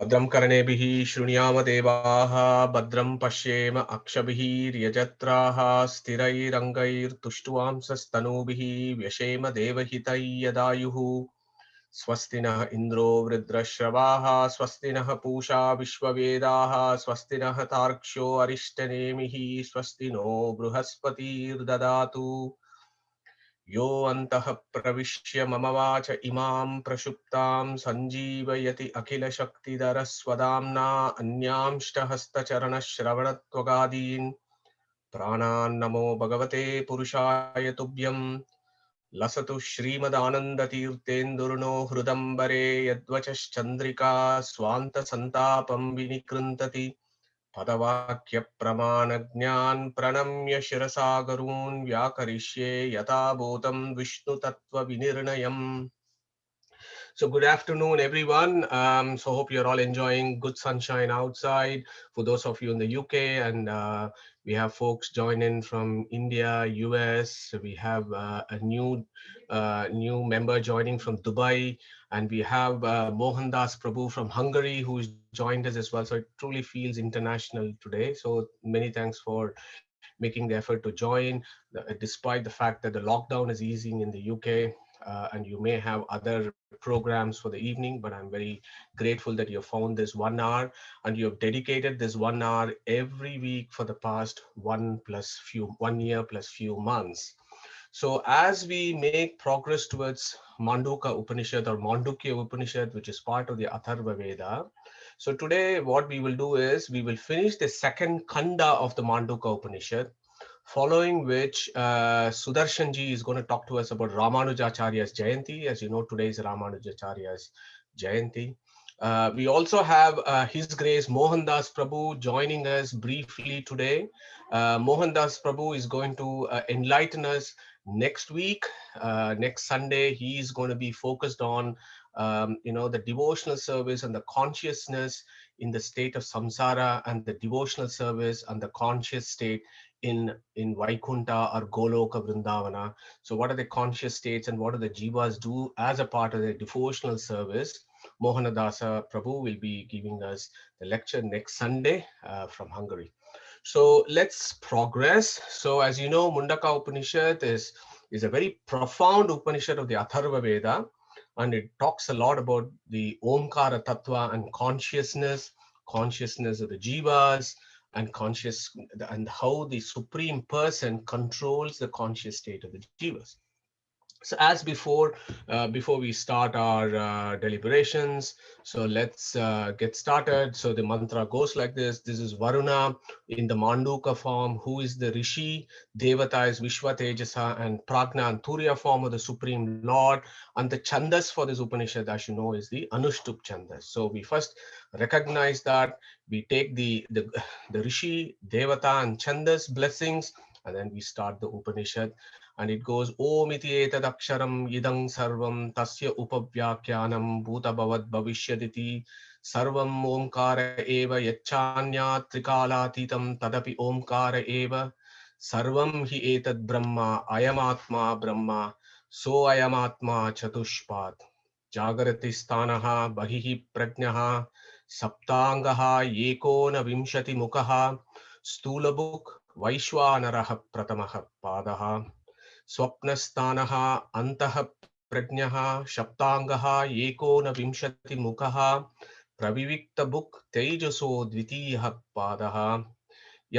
भद्रं कर्णेभिः शृणुयाम देवाः भद्रं पश्येम अक्षभिर्यजत्राः स्थिरैरङ्गैर्तुष्टुवांसस्तनूभिः व्यशेम देवहितै यदायुः स्वस्ति नः इन्द्रो वृद्धश्रवाः स्वस्ति नः पूषा विश्ववेदाः स्वस्ति नः तार्क्ष्यो अरिष्टनेमिः स्वस्ति नो बृहस्पतिर्ददातु यो अन्तः प्रविश्य मम वाच इमां प्रक्षुप्तां सञ्जीवयति अखिलशक्तिधरस्वदाम्ना अन्यांष्टहस्तचरणश्रवणत्वगादीन् प्राणान् नमो भगवते पुरुषाय तुभ्यं लसतु श्रीमदानन्दतीर्थेन्दुर्नो हृदम्बरे यद्वचश्चन्द्रिका स्वान्तसन्तापं विनिकृन्तति पदवाक्यप्रमाणज्ञान् प्रणम्य शिरसा गुरून् व्याकरिष्ये यथाभूतं विष्णुतत्त्वविनिर्णयम्. So good afternoon, everyone. So hope you're all enjoying good sunshine outside. For those of you in the UK, and we have folks joining from India, US. We have a new member joining from Dubai, and we have Mohandas Prabhu from Hungary, who's joined us as well. So it truly feels international today. So many thanks for making the effort to join, despite the fact that the lockdown is easing in the UK. And you may have other programs for the evening, but I'm very grateful that you found this 1 hour and you have dedicated this 1 hour every week for the past 1 year plus few months. So as we make progress towards Manduka Upanishad or Mandukya Upanishad, which is part of the Atharva Veda, so today what we will do is we will finish the second Kanda of the Manduka Upanishad, following which Sudarshan ji is going to talk to us about Ramanujacharya's Jayanti. As you know, today is Ramanujacharya's Jayanti. We also have His Grace Mohandas Prabhu joining us briefly today. Mohandas Prabhu is going to enlighten us next week. Next Sunday, he is going to be focused on the devotional service and the consciousness in the state of samsara, and the devotional service and the conscious state in Vaikunta or Goloka Vrindavana. So what are the conscious states and what do the jivas do as a part of their devotional service? Mohanadasa Prabhu will be giving us the lecture next Sunday from Hungary. So let's progress. So as you know, Mundaka Upanishad is a very profound Upanishad of the Atharva Veda, and it talks a lot about the Omkara Tattva and consciousness of the jivas, and how the Supreme Person controls the conscious state of the jivas. So as before we start our deliberations, so let's get started. So the mantra goes like this. This is Varuna in the Manduka form, who is the Rishi. Devata is Vishwa Tejasa, and Prajna and Turiya form of the Supreme Lord. And the Chandas for this Upanishad, as you know, is the Anushtup Chandas. So we first recognize that, we take the Rishi, Devata and Chandas blessings, and then we start the Upanishad. And it goes, Om iti etadaksharam idang sarvam tasya upavyakyanam bhutabhavad bhavishyaditi sarvam omkara eva yachanya trikalatitam tadapi omkara eva sarvam hi etad brahma ayamatma brahma so ayamatma chatushpat jagarati stanaha bahihi prajnaha saptangaha ekona vimshati mukaha stulabuk vaishwanaraha pratamaha padaha स्वप्नस्थानः अन्तः प्रज्ञः सप्ताङ्गः एकोनविंशतिमुखः प्रविविक्तभुक् तेजसो द्वितीयः पादः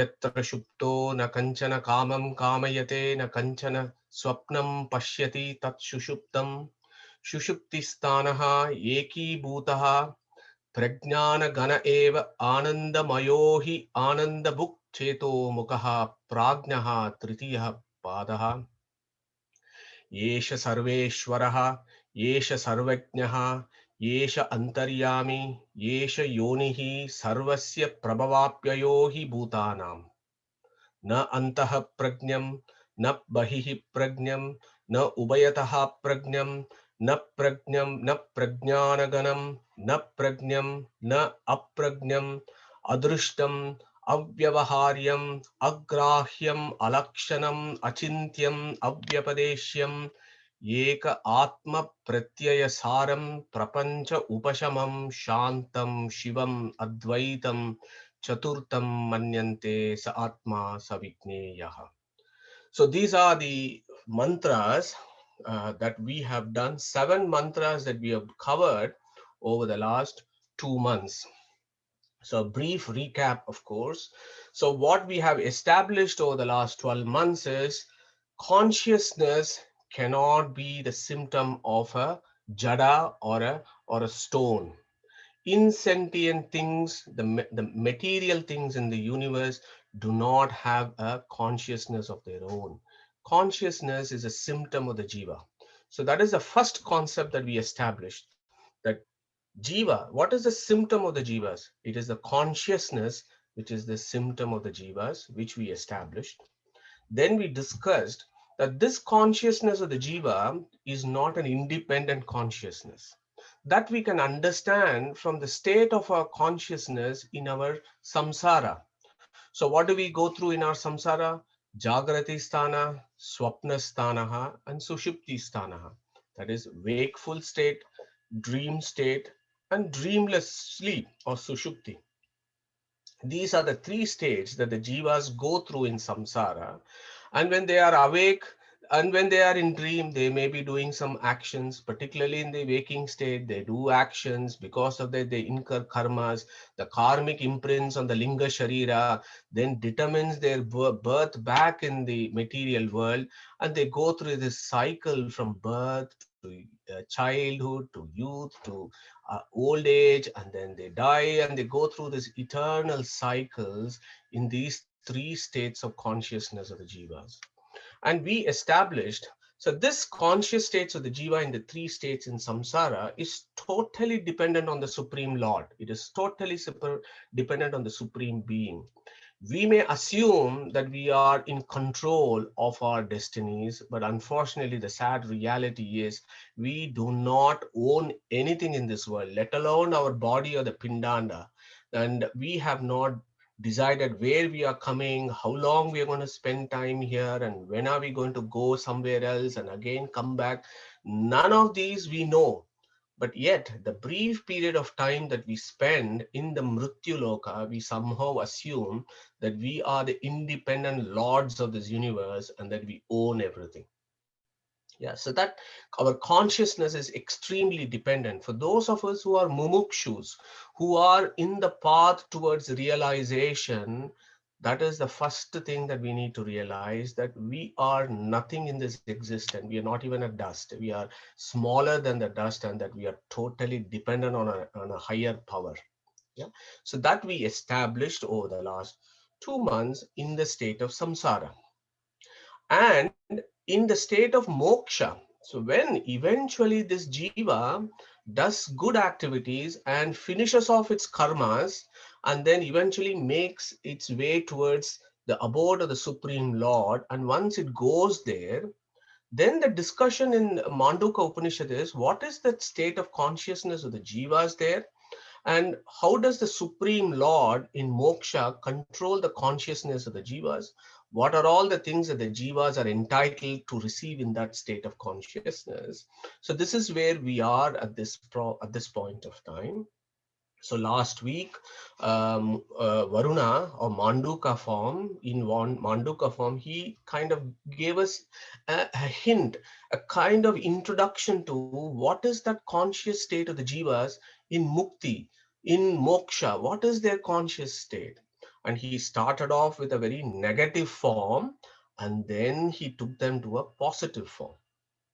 यत्र शुप्तो न कञ्चन कामं कामयते न कञ्चन स्वप्नं पश्यति तत् सुषुप्तं सुषुप्तिस्थानः एकीभूतः प्रज्ञानगण एव आनन्दमयो हि आनन्दभुक् चेतोमुखः प्राज्ञः तृतीयः पादः येष सर्वेश्वरः येष सर्वज्ञः येष अन्तर्यामी येष योनिः सर्वस्य प्रभवाप्ययो हि भूतानां न अन्तः प्रज्ञं न बहिः प्रज्ञं न उभयतः प्रज्ञं न प्रज्ञं न प्रज्ञानगणं न प्रज्ञं न अप्रज्ञं अदृष्टं अव्यवहार्यम् अग्राह्यम् अलक्षणम् अचिन्त्यम् अव्यपदेश्यम् Ek Atma Pratyayasaram Prapancha Upashamam Shantam Shivam Advaitam Chaturtam Manyante Sa Atma Savigneyaha. So these are the mantras that we have done, 7 mantras that we have covered over the last 2 months. So, a brief recap, of course. So, what we have established over the last 12 months is consciousness cannot be the symptom of a jada or a stone. Insentient things, the material things in the universe do not have a consciousness of their own. Consciousness is a symptom of the jiva. So, that is the first concept that we established, that Jiva, what is the symptom of the jivas? It is the consciousness which is the symptom of the jivas, which we established. Then we discussed that this consciousness of the jiva is not an independent consciousness. That we can understand from the state of our consciousness in our samsara. So, what do we go through in our samsara? Jagrati sthana, swapna sthanaha, and sushupti sthanaha. That is wakeful state, dream state, and dreamless sleep or sushupti. These are the 3 states that the jivas go through in samsara. And when they are awake and when they are in dream, they may be doing some actions, particularly in the waking state. They do actions. Because of that, they incur karmas. The karmic imprints on the linga sharira then determines their birth back in the material world. And they go through this cycle from birth to childhood to youth to old age, and then they die, and they go through this eternal cycles in these 3 states of consciousness of the jivas. And we established, so this conscious states of the jiva in the 3 states in samsara is totally dependent on the supreme lord. It is totally super dependent on the supreme being. We may assume that we are in control of our destinies, but unfortunately, the sad reality is we do not own anything in this world, let alone our body or the pindanda. And we have not decided where we are coming, how long we are going to spend time here, and when are we going to go somewhere else and again come back. None of these we know. But yet, the brief period of time that we spend in the Mrityu Loka, we somehow assume that we are the independent lords of this universe and that we own everything. Yeah, so that our consciousness is extremely dependent. For those of us who are mumukshus, who are in the path towards realization, that is the first thing that we need to realize, that we are nothing in this existence. We are not even a dust. We are smaller than the dust, and that we are totally dependent on a higher power. Yeah. So that we established over the last 2 months in the state of samsara. And in the state of moksha, so when eventually this jiva does good activities and finishes off its karmas, and then eventually makes its way towards the abode of the supreme lord, and once it goes there, then the discussion in Manduka Upanishad is, what is that state of consciousness of the jivas there, and how does the Supreme Lord in moksha control the consciousness of the jivas? What are all the things that the jivas are entitled to receive in that state of consciousness? So this is where we are at this point of time. So last week, Varuna or Manduka form, in one Manduka form, he kind of gave us a hint, a kind of introduction to what is that conscious state of the jivas in mukti, in moksha. What is their conscious state? And he started off with a very negative form, and then he took them to a positive form.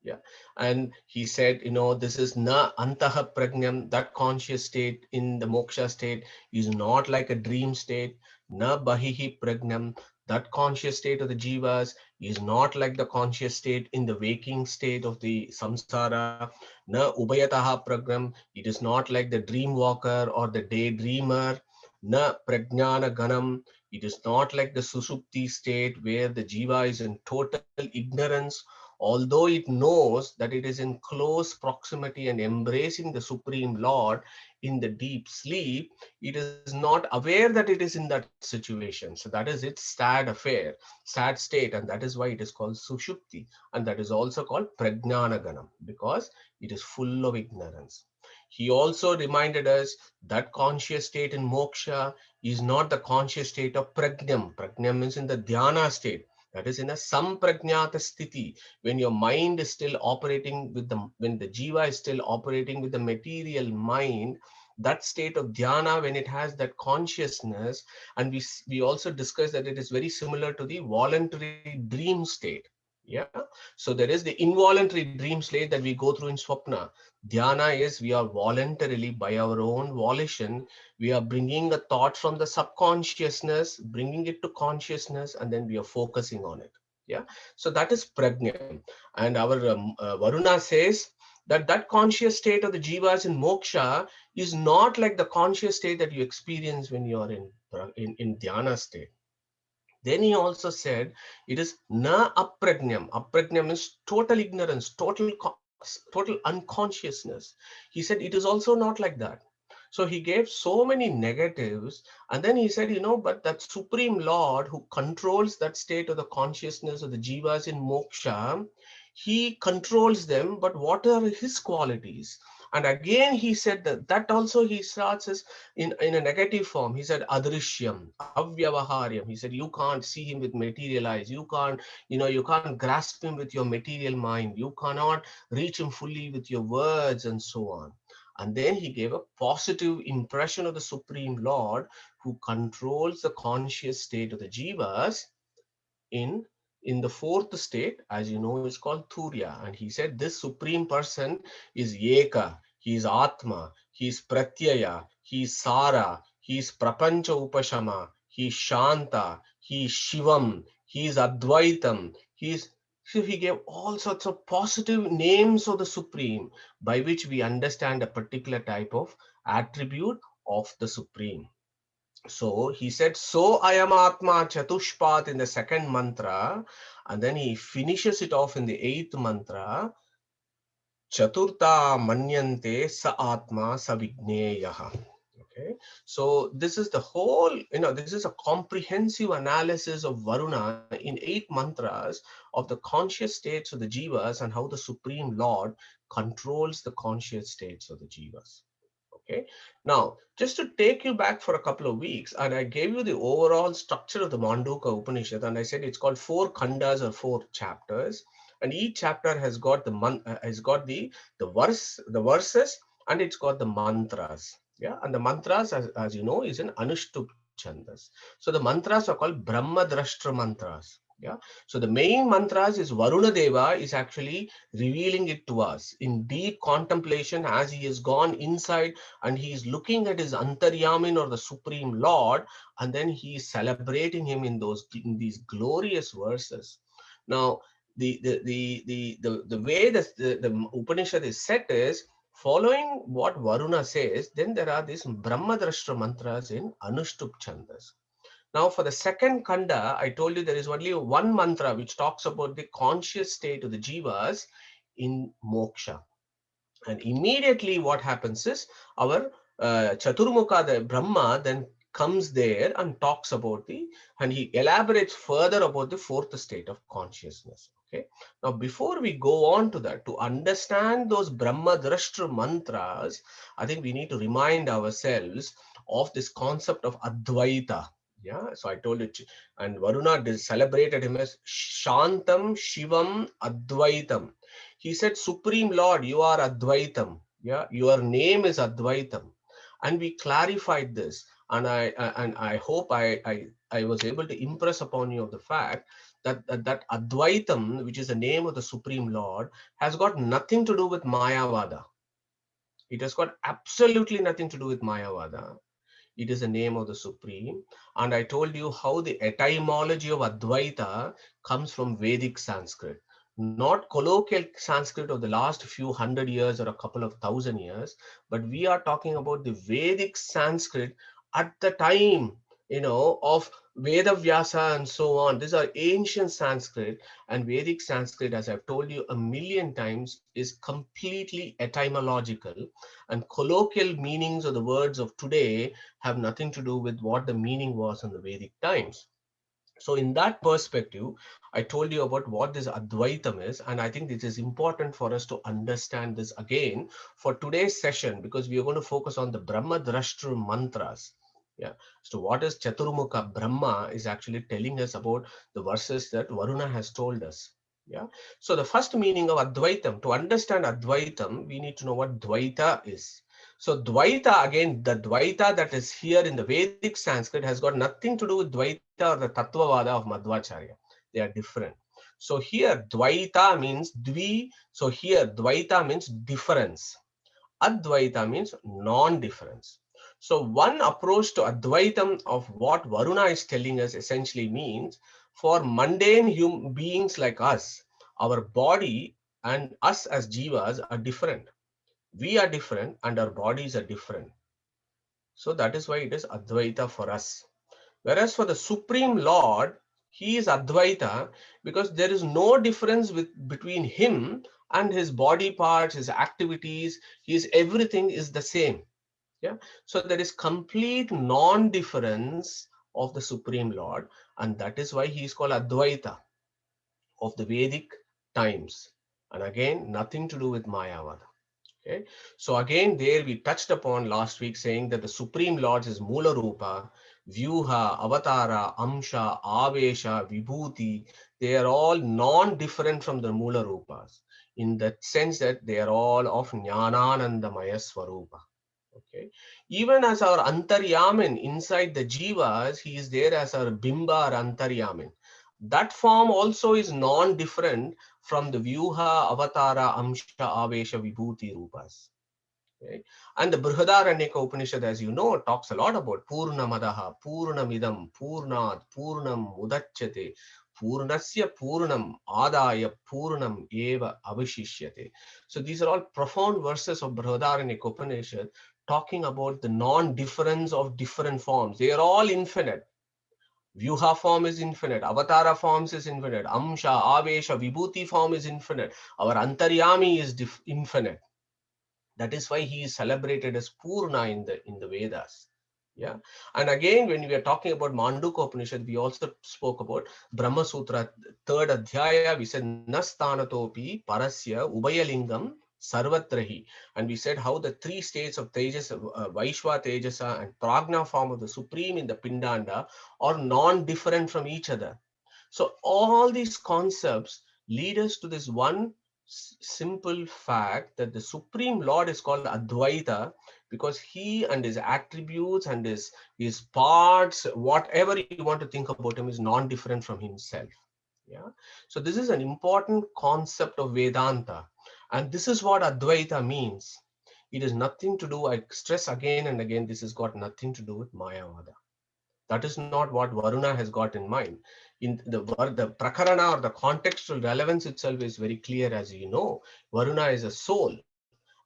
Yeah. And he said, this is na antaha pragnam, that conscious state in the moksha state is not like a dream state. Na bahihi pragnam, that conscious state of the jivas is not like the conscious state in the waking state of the samsara. Na ubayataha pragnam, it is not like the dream walker or the daydreamer. Na prajnana ganam, it is not like the susupti state where the jiva is in total ignorance although it knows that it is in close proximity and embracing the Supreme Lord in the deep sleep, it is not aware that it is in that situation. So that is its sad affair, sad state, and that is why it is called Sushupti. And that is also called Prajnanaganam, because it is full of ignorance. He also reminded us that conscious state in moksha is not the conscious state of prajnam. Prajnam is in the dhyana state. That is in a samprajnata sthiti, when your mind is still operating with when the jiva is still operating with the material mind. That state of dhyana, when it has that consciousness, and we also discussed that it is very similar to the voluntary dream state. Yeah. So there is the involuntary dream state that we go through in swapna. Dhyana is we are voluntarily, by our own volition, we are bringing a thought from the subconsciousness, bringing it to consciousness, and then we are focusing on it. Yeah. So that is prajna. And our Varuna says that that conscious state of the jivas in moksha is not like the conscious state that you experience when you are in dhyana state. Then he also said it is na aprajnam. Aprajnam is total ignorance, total unconsciousness. He said it is also not like that. So he gave so many negatives, and then he said, but that Supreme Lord who controls that state of the consciousness of the jivas in moksha, he controls them, but what are his qualities? And again, he said that also he starts as in a negative form. He said adrishyam, avyavaharyam. He said you can't see him with material eyes. You can't grasp him with your material mind. You cannot reach him fully with your words and so on. And then he gave a positive impression of the Supreme Lord who controls the conscious state of the jivas in in the fourth state, as you know, is called Turya. And he said this supreme person is Eka, he is Atma, he is Pratyaya, he is Sara, he is Prapancha Upashama, he is Shanta, he is Shivam, he is Advaitam, he is. So he gave all sorts of positive names of the Supreme by which we understand a particular type of attribute of the Supreme. So he said, so I am Atma Chatushpat in the second mantra, and then he finishes it off in the eighth mantra, Chaturta Manyante Sa Atma Sa Vigneyaha. Okay, so this is the whole, this is a comprehensive analysis of Varuna in 8 mantras of the conscious states of the jivas and how the Supreme Lord controls the conscious states of the jivas. Okay. Now, just to take you back for a couple of weeks, and I gave you the overall structure of the Manduka Upanishad, and I said it's called 4 khandas or 4 chapters, and each chapter has got the verses, and it's got the mantras. Yeah, and the mantras, as you know, is an Anushtup Chandas. So the mantras are called Brahma Drashtra mantras. Yeah. So the main mantras is Varuna Deva is actually revealing it to us in deep contemplation as he has gone inside and he is looking at his Antaryamin or the Supreme Lord, and then he is celebrating him in these glorious verses. Now, the way the Upanishad is set is following what Varuna says. Then there are these Brahmadrashtra mantras in Anushtup Chandas. Now, for the second kanda, I told you there is only one mantra which talks about the conscious state of the jivas in moksha. And immediately what happens is our Chaturmukha, the Brahma, then comes there and talks about and he elaborates further about the fourth state of consciousness. Okay. Now, before we go on to that, to understand those Brahma Drashtra mantras, I think we need to remind ourselves of this concept of Advaita. Yeah. So I told it, and Varuna celebrated him as Shantam Shivam Advaitam. He said, Supreme Lord, you are Advaitam. Yeah, your name is Advaitam. And we clarified this. And I hope I was able to impress upon you of the fact that Advaitam, which is the name of the Supreme Lord, has got nothing to do with Mayavada. It has got absolutely nothing to do with Mayavada. It is the name of the Supreme. And I told you how the etymology of Advaita comes from Vedic Sanskrit, not colloquial Sanskrit of the last few hundred years or a couple of thousand years, but we are talking about the Vedic Sanskrit at the time of Veda Vyasa and so on. These are ancient Sanskrit, and Vedic Sanskrit, as I've told you a million times, is completely etymological, and colloquial meanings of the words of today have nothing to do with what the meaning was in the Vedic times. So in that perspective, I told you about what this Advaitam is, and I think this is important for us to understand this again for today's session, because we are going to focus on the Brahma Drashtru mantras. Yeah. So what is Chaturmukha Brahma is actually telling us about the verses that Varuna has told us. Yeah. So the first meaning of Advaitam, to understand Advaitam, we need to know what Dvaita is. So Dvaita, again, the Dvaita that is here in the Vedic Sanskrit has got nothing to do with Dvaita or the Tattvavada of Madhvacharya. They are different. So here Dvaita means Dvi. So here Dvaita means difference. Advaita means non-difference. So one approach to Advaitam of what Varuna is telling us essentially means, for mundane human beings like us, our body and us as jivas are different. We are different and our bodies are different. So that is why it is Advaita for us. Whereas for the Supreme Lord, he is Advaita because there is no difference between him and his body parts, his activities, his everything is the same. Yeah. So there is complete non-difference of the Supreme Lord, and that is why he is called Advaita of the Vedic times. And again, nothing to do with Mayavada. Okay. So again, there we touched upon last week saying that the Supreme Lord is Mula Rupa, Vyuha, Avatara, Amsha, Avesha, Vibhuti. They are all non-different from the Mula Rupas in the sense that they are all of Jnananandamaya Swarupa. Okay. Even as our Antaryamin inside the Jivas, he is there as our Bimba or Antaryamin. That form also is non-different from the Vyuha, Avatara, Amsha, Avesha, Vibhuti Rupas. Okay. And the Brihadaranyaka Upanishad, as you know, talks a lot about Purnamadaha, Purnamidam, Purnad, Purnam Mudachyate, Purnasya Purnam, Adaya Purnam Eva Avashishyate. So these are all profound verses of Brihadaranyaka Upanishad talking about the non-difference of different forms. They are all infinite. Vyuha form is infinite, Avatara forms is infinite, Amsha, Avesha, Vibhuti form is infinite, our Antaryami is infinite. That is why he is celebrated as Purna in the Vedas. Yeah. And again, when we are talking about Manduka Upanishad, we also spoke about Brahma Sutra, third Adhyaya, we said Nastanatopi, Parasya, Ubayalingam, Sarvatrahi. And we said how the three states of Tejas, Vaishwa, Tejasa, and Prajna form of the Supreme in the Pindanda are non-different from each other. So all these concepts lead us to this one simple fact that the Supreme Lord is called Advaita because he and his attributes and his parts, whatever you want to think about him, is non-different from himself. Yeah. So this is an important concept of Vedanta. And this is what Advaita means. It has nothing to do, I stress again and again, this has got nothing to do with Mayavada. That is not what Varuna has got in mind. In the prakarana or the contextual relevance itself is very clear, as you know. Varuna is a soul,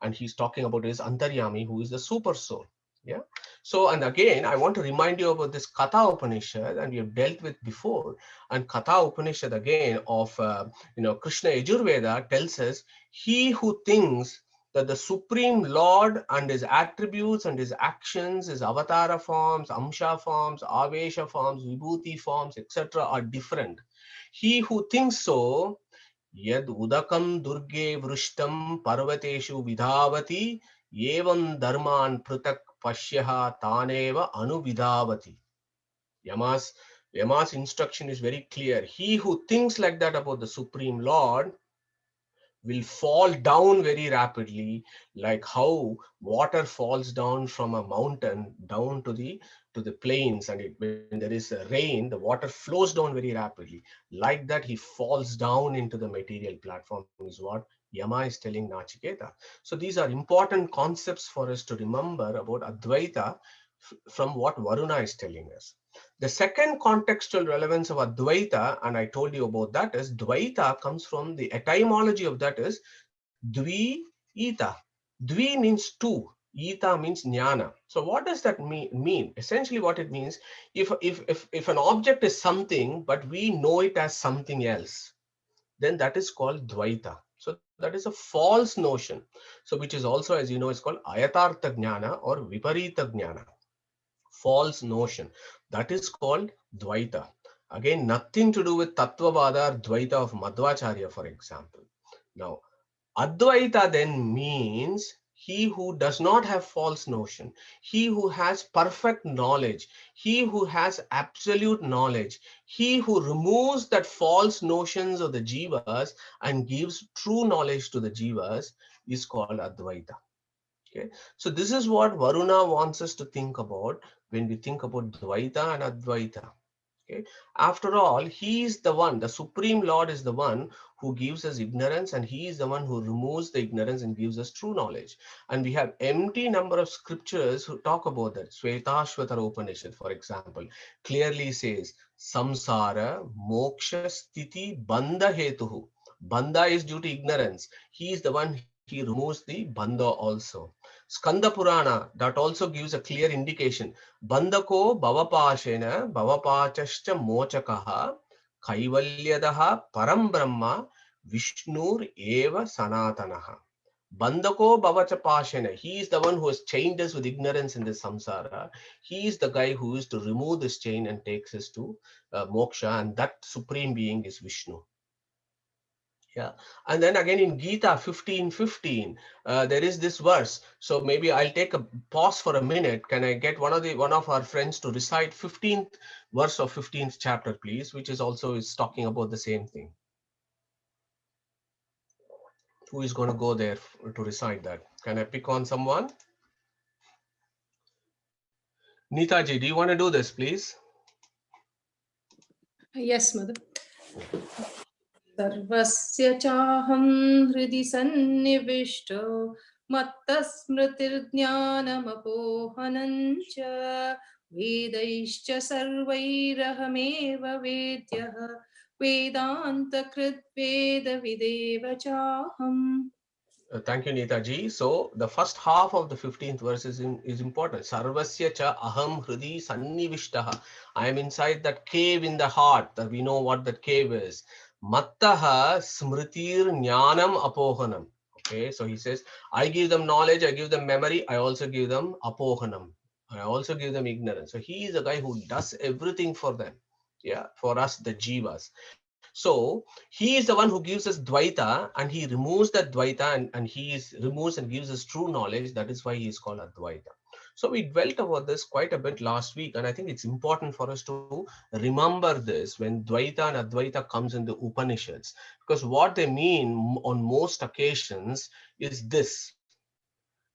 and he's talking about his Antaryami, who is the super soul. Yeah. So, and again, I want to remind you about this Katha Upanishad, and we have dealt with before. And Katha Upanishad again of Krishna Yajurveda tells us, he who thinks that the Supreme Lord and his attributes and his actions, his avatara forms, amsha forms, avesha forms, vibhuti forms, etc. are different. He who thinks so, yad udakam durge vrishtam parvateshu vidhavati, evam dharman prutak pashyaha taneva anuvidhavati. Yama's Yama's instruction is very clear. He who thinks like that about the Supreme Lord will fall down very rapidly, like how water falls down from a mountain down to the plains, and when there is a rain, the water flows down very rapidly. Like that, he falls down into the material platform, is what Yama is telling Nachiketa. So these are important concepts for us to remember about Advaita from what Varuna is telling us. The second contextual relevance of Advaita, and I told you about that, is Dvaita comes from the etymology of that is Dvi Ita. Dvi means two. Ita means jnana. So what does that mean? Essentially what it means, if an object is something, but we know it as something else, then that is called Dvaita. So that is a false notion. So which is also, as you know, is called Ayatartha Jnana or Viparita Jnana. False notion. That is called Dvaita. Again, nothing to do with Tattvavada or Dvaita of Madhvacharya, for example. Now, Advaita then means he who does not have false notion, he who has perfect knowledge, he who has absolute knowledge, he who removes that false notions of the jivas and gives true knowledge to the jivas is called Advaita. Okay, so this is what Varuna wants us to think about when we think about Dvaita and Advaita. Okay. After all, he is the one, the Supreme Lord is the one who gives us ignorance, and he is the one who removes the ignorance and gives us true knowledge. And we have empty number of scriptures who talk about that. Svetashvatara Upanishad, for example, clearly says samsara moksha sthiti bandha hetuhu. Bandha is due to ignorance. He is the one, he removes the bandha also. Skanda Purana, that also gives a clear indication. Bandako bhavapashena bhavapachascha mochakaha kaivalyadaha param brahma Vishnur eva sanatanaha. Bandako bhavachapashena. He is the one who has chained us with ignorance in this samsara. He is the guy who is to remove this chain and takes us to moksha, and that supreme being is Vishnu. Yeah. And then again in Gita 15:15, there is this verse. So maybe I'll take a pause for a minute. Can I get one of our friends to recite 15th verse of 15th chapter, please, which is also is talking about the same thing. Who is going to go there to recite that? Can I pick on someone? Neetaji, do you want to do this, please? Yes, Mother. Yeah. सर्वस्य चाहं हृदि सन्निविष्टो मत्तस्मृतिर्ज्ञानमपोहनं च वेदैश्च सर्वैरहमेव वेद्यः वेदान्तकृत् वेदविदेव चाहम्. Thank you, Neetaji. So the first half of the 15th verse is important. Sarvasya cha aham hridi sannivishtaha. I am inside that cave in the heart. That we know what that cave is. Mattaha smritir jnanam apohanam. Okay, so he says, I give them knowledge, I give them memory, I also give them apohanam. I also give them ignorance. So he is a guy who does everything for them. Yeah, for us, the jivas. So he is the one who gives us Dvaita, and he removes that Dvaita, and removes and gives us true knowledge. That is why he is called Advaita. So we dwelt over this quite a bit last week, and I think it's important for us to remember this when Dvaita and Advaita comes in the Upanishads, because what they mean on most occasions is this: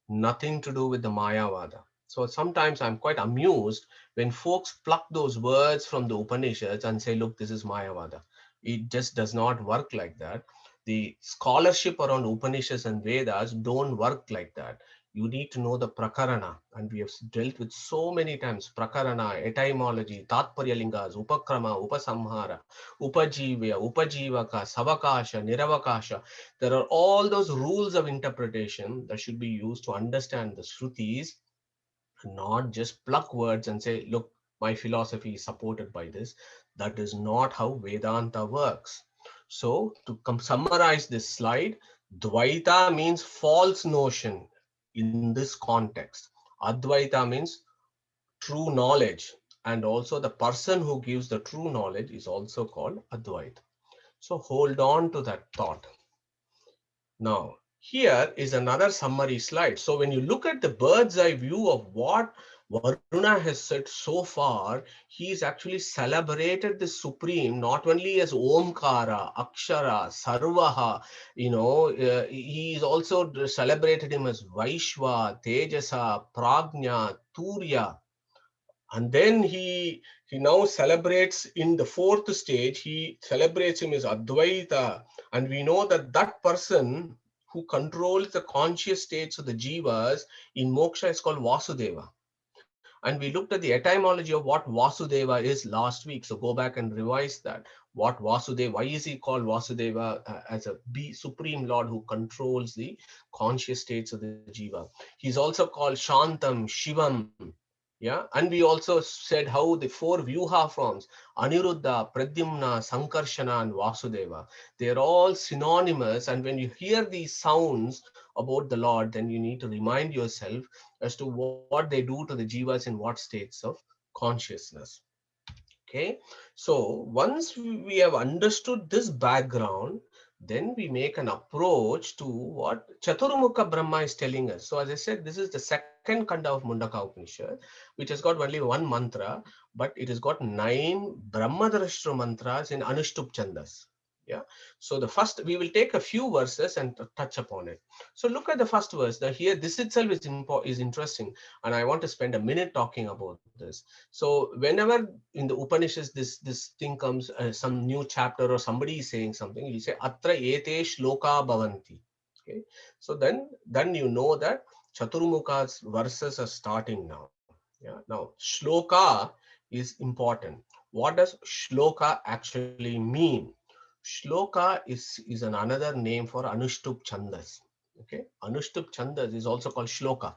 nothing to do with the Mayavada. So sometimes I'm quite amused when folks pluck those words from the Upanishads and say, look, this is Mayavada. It just does not work like that. The scholarship around Upanishads and Vedas don't work like that. You need to know the prakarana, and we have dealt with so many times prakarana, etymology, tatparya lingas, upakrama, upasamhara, upajivya, upajivaka, savakasha, niravakasha. There are all those rules of interpretation that should be used to understand the Shrutis, not just pluck words and say, look, my philosophy is supported by this. That is not how Vedanta works. So, to summarize this slide, Dvaita means false notion in this context. Advaita means true knowledge. And also, the person who gives the true knowledge is also called Advaita. So, hold on to that thought. Now, here is another summary slide. So when you look at the bird's eye view of what Varuna has said so far, he's actually celebrated the Supreme not only as Omkara, Akshara, Sarvaha, he's also celebrated him as Vaishva, Tejasa, Prajna, Turya. And then he now celebrates in the fourth stage, he celebrates him as Advaita. And we know that that person who controls the conscious states of the jivas in moksha is called Vasudeva. And we looked at the etymology of what Vasudeva is last week. So go back and revise that. What Vasudeva, why is he called Vasudeva as a supreme Lord who controls the conscious states of the Jiva? He's also called Shantam, Shivam. Yeah, and we also said how the four Vyuha forms, Aniruddha, Pradyumna, Sankarshana, and Vasudeva, they're all synonymous. And when you hear these sounds about the Lord, then you need to remind yourself as to what they do to the jivas in what states of consciousness. Okay, so once we have understood this background, then we make an approach to what Chaturmukha Brahma is telling us. So as I said, this is the second kanda of Mundaka Upanishad, which has got only one mantra, but it has got 9 Brahmadrashtra mantras in Anushtup Chandas. Yeah. So the first, we will take a few verses and touch upon it. So look at the first verse. Now here, this itself is interesting, and I want to spend a minute talking about this. So whenever in the Upanishads this thing comes, some new chapter or somebody is saying something, you say Atra ete shloka bhavanti. Okay. So then you know that Chaturmukha's verses are starting now. Yeah. Now shloka is important. What does shloka actually mean? Shloka is another name for Anushtup Chandas. Okay, Anushtup Chandas is also called shloka.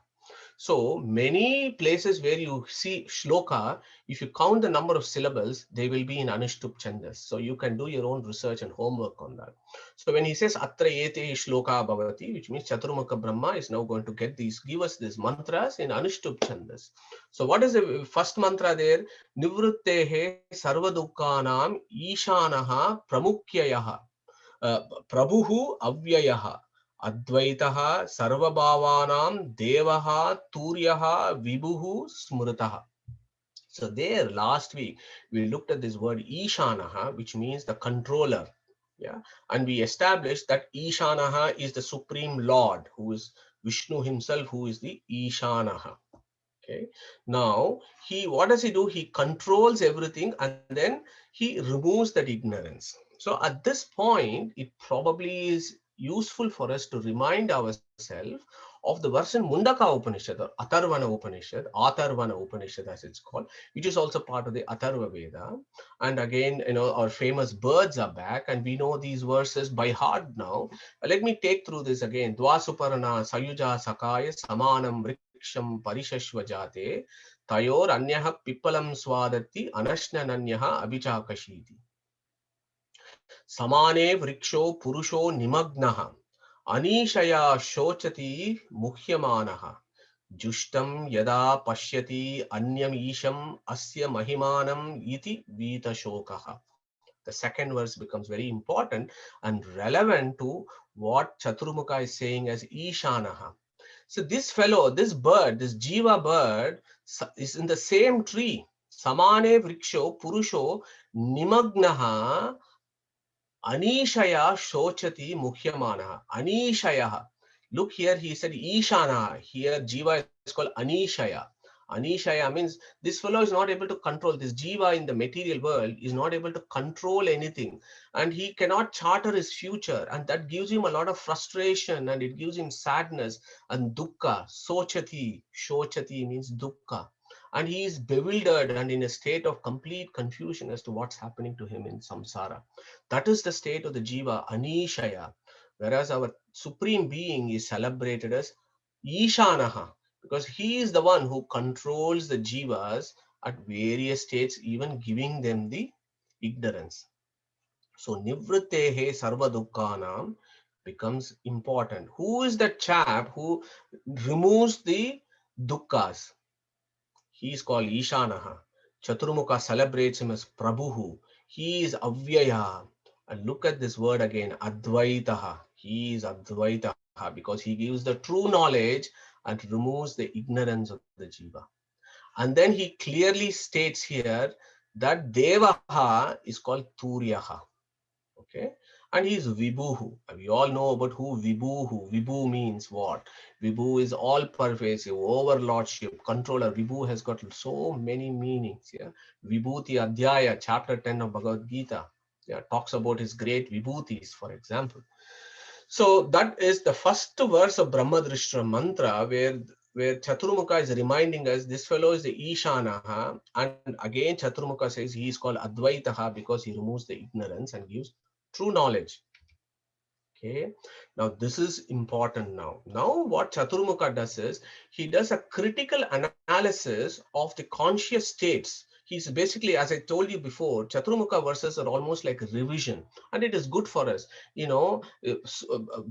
So many places where you see shloka, if you count the number of syllables, they will be in Anushtup Chandas. So you can do your own research and homework on that. So when he says Atra ete shloka bhavati, which means Chaturmukha Brahma is now going to give us these mantras in Anushtup Chandas. So what is the first mantra there? Nivrittehe sarvadukkanam ishanaha pramukyayaha prabhuhu avyayaha Advaitaha Sarvabhavanam Devaha Turyaha Vibhuhu Smritaha. So there last week we looked at this word Ishanaha, which means the controller. Yeah. And we established that Ishanaha is the supreme Lord, who is Vishnu himself, who is the Ishanaha. Okay. Now what does he do? He controls everything and then he removes that ignorance. So at this point, it probably is useful for us to remind ourselves of the verse in Mundaka Upanishad or Atharvana Upanishad as it's called, which is also part of the Atharva Veda. And again, our famous birds are back and we know these verses by heart now. Let me take through this again. Dwasuparna Sayuja Sakaya Samanam Vriksham Parishashvajate Tayor Anyaha Pippalam Swadati Anashnananyaha Abhichakashiti. Samane Vriksho Purusho Nimagnaha Anishaya Shochati Mukhyamanaha Jushtam Yada Pashyati Anyam Isham Asya Mahimanam Iti Vita Shokaha. The second verse becomes very important and relevant to what Chaturmukha is saying as Ishanaha. So this fellow, this bird, this Jiva bird is in the same tree. Samane Vriksho Purusho Nimagnaha Anishaya Shochati Mukhyamanaha. Anishaya. Look here, he said Ishana. Here Jiva is called Anishaya. Anishaya means this fellow is not able to control. This Jiva in the material world is not able to control anything. And he cannot charter his future. And that gives him a lot of frustration and it gives him sadness and dukkha. Sochati. Shochati means dukkha. And he is bewildered and in a state of complete confusion as to what's happening to him in samsara. That is the state of the Jiva, Anishaya. Whereas our Supreme Being is celebrated as Ishanaha, because he is the one who controls the Jivas at various states, even giving them the ignorance. So Nivrittehe Sarva Dukkhanam becomes important. Who is that chap who removes the dukkhas? He is called Ishanaha. Chaturmukha celebrates him as Prabhuhu. He is Avyaya. And look at this word again, Advaitaha. He is Advaitaha because he gives the true knowledge and removes the ignorance of the Jiva. And then he clearly states here that Devaha is called Turyaha. Okay. And he is Vibhuhu. We all know about who Vibhuhu. Vibhu means what? Vibhu is all pervasive, overlordship, controller. Vibhu has got so many meanings. Yeah. Vibhuti Adhyaya, chapter 10 of Bhagavad Gita, talks about his great Vibhutis, for example. So that is the first verse of Brahmadrishta mantra, where where Chaturmukha is reminding us this fellow is the Ishanaha, and again Chaturmukha says he is called Advaitaha because he removes the ignorance and gives true knowledge. Okay, now this is important now. Now what Chaturmukha does is he does a critical analysis of the conscious states. He's basically, as I told you before, Chaturmukha verses are almost like a revision, and it is good for us.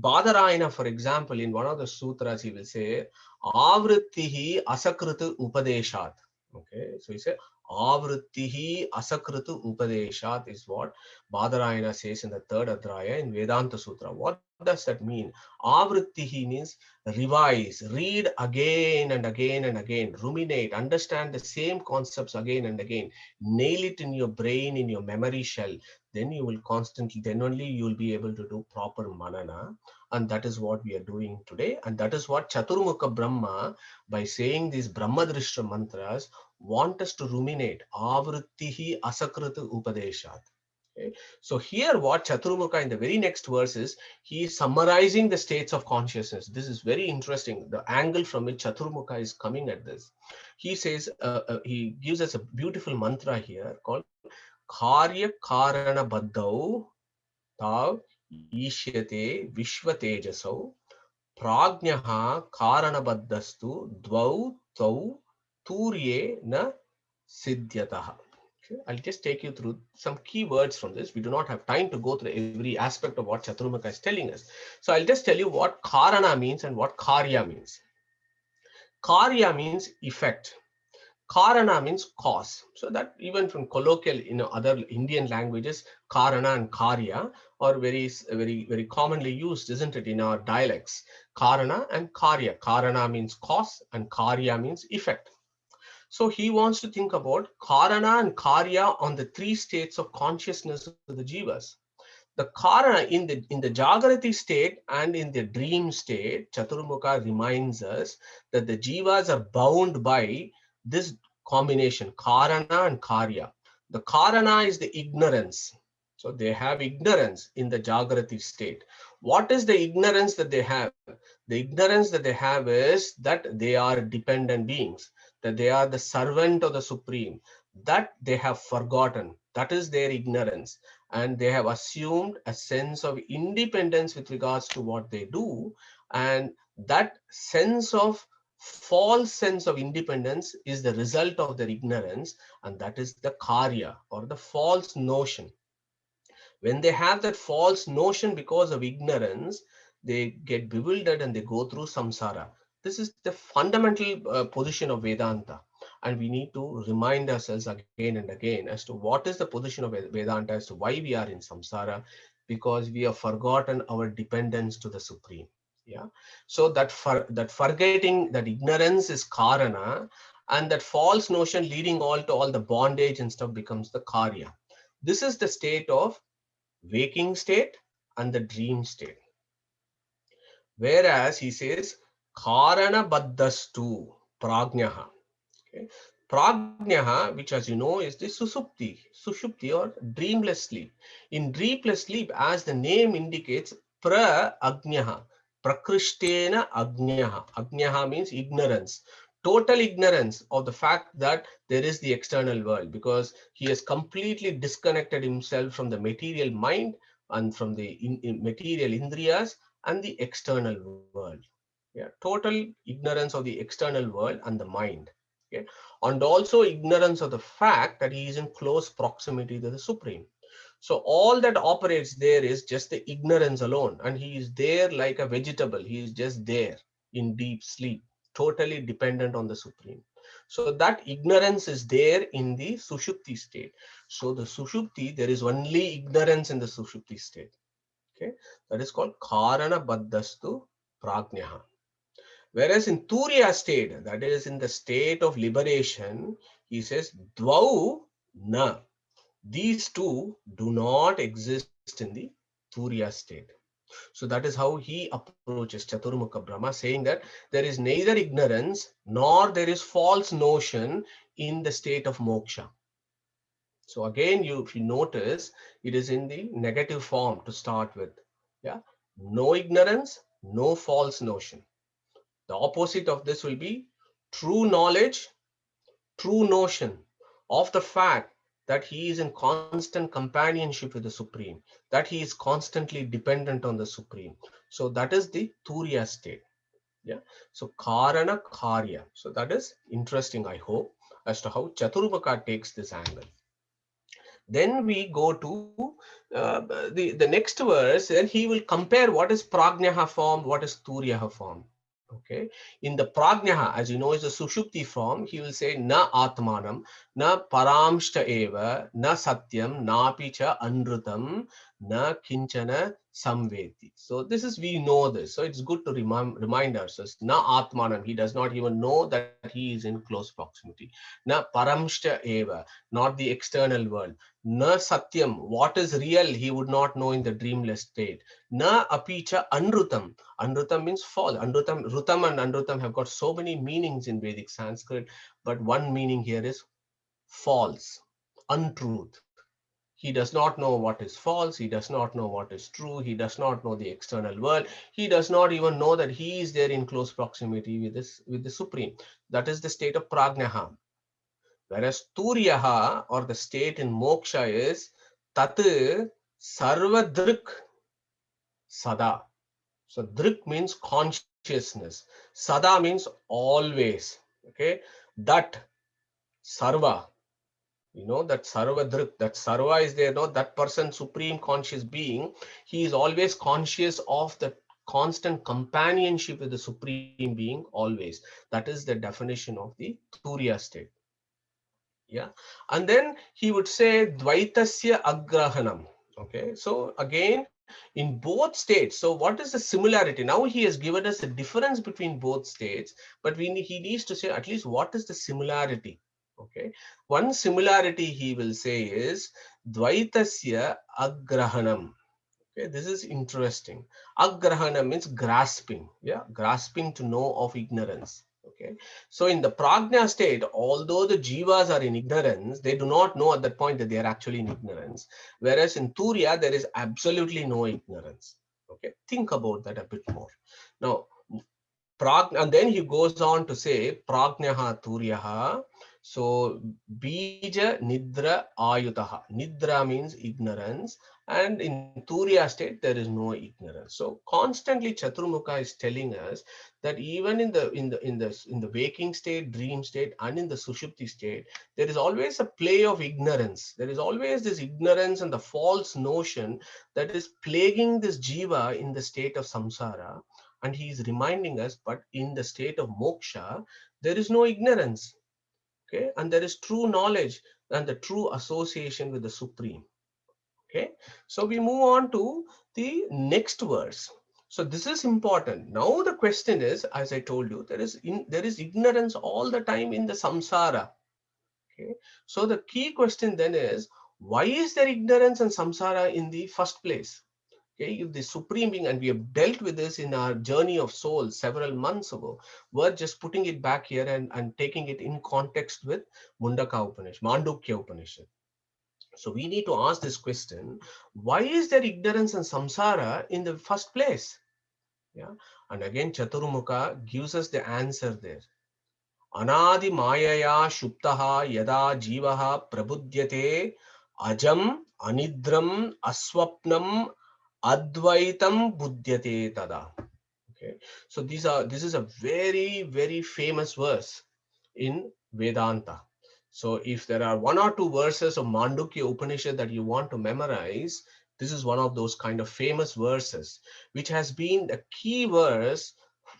Badarayana, for example, in one of the sutras, he will say, Avrittihi asakritu upadeshat. Okay, so he said, Avrittihi asakritu upadeshat is what Badarayana says in the third Adhyaya in Vedanta Sutra. What does that mean? Avrittihi means revise, read again and again and again, ruminate, understand the same concepts again and again, nail it in your brain, in your memory shell. Then you will constantly, then only you will be able to do proper manana. And that is what we are doing today. And that is what Chaturmukha Brahma, by saying these Brahmadrishta mantras, want us to ruminate. Avrittihi asakrita upadeshat. Okay. So here what Chaturmukha in the very next verse is, he is summarizing the states of consciousness. This is very interesting, the angle from which Chaturmukha is coming at this. He says, he gives us a beautiful mantra here called Karya Karana Baddhau Tav Ishyate Vishvatejasau Prajnaha Karana Baddhastu Dvau Tau Turye Na Siddhyataha. Okay. I'll just take you through some key words from this. We do not have time to go through every aspect of what Chaturmukha is telling us. So I'll just tell you what Karana means and what Karya means. Karya means effect. Karana means cause. So that even from colloquial, other Indian languages, Karana and Karya are very commonly used, isn't it, in our dialects? Karana and Karya. Karana means cause and Karya means effect. So he wants to think about Karana and Karya on the three states of consciousness of the jivas. The Karana in the Jagrati state and in the dream state, Chaturmukha reminds us that the jivas are bound by this combination, Karana and Karya. The Karana is the ignorance. So they have ignorance in the Jagrati state. What is the ignorance that they have? The ignorance that they have is that they are dependent beings, that they are the servant of the Supreme, that they have forgotten. That is their ignorance. And they have assumed a sense of independence with regards to what they do. And that false sense of independence is the result of their ignorance. And that is the karya, or the false notion. When they have that false notion because of ignorance, they get bewildered and they go through samsara. This is the fundamental position of Vedanta. And we need to remind ourselves again and again as to what is the position of Vedanta, as to why we are in samsara, because we have forgotten our dependence to the Supreme. Yeah. So that forgetting, that ignorance is karana, and that false notion leading all to all the bondage and stuff becomes the karya. This is the state of waking state and the dream state. Whereas he says, Karana Baddhastu Prajnaha. Okay. Prajnaha, which as you know is the Sushupti or dreamless sleep. In dreamless sleep, as the name indicates, Pra-Agnyaha, Prakrishtena Agnyaha. Agnyaha means ignorance. Total ignorance of the fact that there is the external world, because he has completely disconnected himself from the material mind and from the material indriyas and the external world. Yeah, total ignorance of the external world and the mind. Okay. And also ignorance of the fact that he is in close proximity to the Supreme. So all that operates there is just the ignorance alone, and he is there like a vegetable. He is just there in deep sleep, totally dependent on the Supreme. So that ignorance is there in the Sushupti state. So the Sushupti, there is only ignorance in the Sushupti state. Okay, that is called Karana Baddhastu Prajnaha. Whereas in Turiya state, that is in the state of liberation, he says, Dvau na. These two do not exist in the Turiya state. So that is how he approaches Chaturmukha Brahma, saying that there is neither ignorance nor there is false notion in the state of moksha. So again, if you notice, it is in the negative form to start with. Yeah, no ignorance, no false notion. The opposite of this will be true knowledge, true notion of the fact that he is in constant companionship with the Supreme, that he is constantly dependent on the Supreme. So that is the Turiya state. Yeah. So Karana Karya. So that is interesting, I hope, as to how Chaturmukha takes this angle. Then we go to the next verse, and he will compare what is Prajnaha form, what is Turiyaha form. Okay. In the Prajnaha, as you know, is the Sushupti form, he will say na Atmanam, na Paramshta eva, na Satyam, na Picha Anrutam, na Kinchana Samveti. So this is, we know this. So it's good to remind ourselves. Na Atmanam, he does not even know that he is in close proximity. Na Paramshta eva, not the external world. Na Satyam, what is real, he would not know in the dreamless state. Na Apicha Anrutam. Anrutam means false. Rutam and Anrutam have got so many meanings in Vedic Sanskrit, but one meaning here is false, untruth. He does not know what is false. He does not know what is true. He does not know the external world. He does not even know that he is there in close proximity with this, with the Supreme. That is the state of Prajnaha. Whereas Turiyaha, or the state in moksha, is Tat Sarvadrik Sada. So Drik means consciousness. Sada means always. Okay. That Sarva, you know, that Sarva Drik, that Sarva is there, no, that person, supreme conscious being, he is always conscious of the constant companionship with the supreme being always. That is the definition of the Turiya state. Yeah. And then he would say Dvaitasya Agrahanam. Okay. So again, in both states, so what is the similarity? Now he has given us a difference between both states, but he needs to say at least what is the similarity. Okay. One similarity he will say is Dvaitasya Agrahanam. Okay, this is interesting. Agrahana means grasping. Yeah, grasping to know of ignorance. Okay, so in the prajna state, although the jivas are in ignorance, they do not know at that point that they are actually in ignorance. Whereas in Turiya, there is absolutely no ignorance. Okay, think about that a bit more. Now, and then he goes on to say prajnaha Turiyaha. So bija nidra ayutaha. Nidra means ignorance, and in Turiya state there is no ignorance. So constantly Chaturmukha is telling us that even in the waking state, dream state, and in the Sushupti state, there is always a play of ignorance. There is always this ignorance and the false notion that is plaguing this jiva in the state of samsara. And he is reminding us, but in the state of moksha, there is no ignorance. Okay, and there is true knowledge and the true association with the Supreme. Okay, so we move on to the next verse. So this is important. Now the question is, as I told you, there is ignorance all the time in the samsara. Okay, so the key question then is, why is there ignorance and samsara in the first place? Okay, if the supreme being, and we have dealt with this in our journey of soul several months ago, we're just putting it back here and taking it in context with Mundaka Upanishad, Mandukya Upanishad. So we need to ask this question, why is there ignorance and samsara in the first place? Yeah. And again, Chaturmukha gives us the answer there. Anadi mayaya shuptaha yada jivaha prabudyate ajam anidram aswapnam advaitam buddhyate tada. Okay. So this is a very, very famous verse in Vedanta. So if there are one or two verses of Mandukya Upanishad that you want to memorize, this is one of those kind of famous verses, which has been the key verse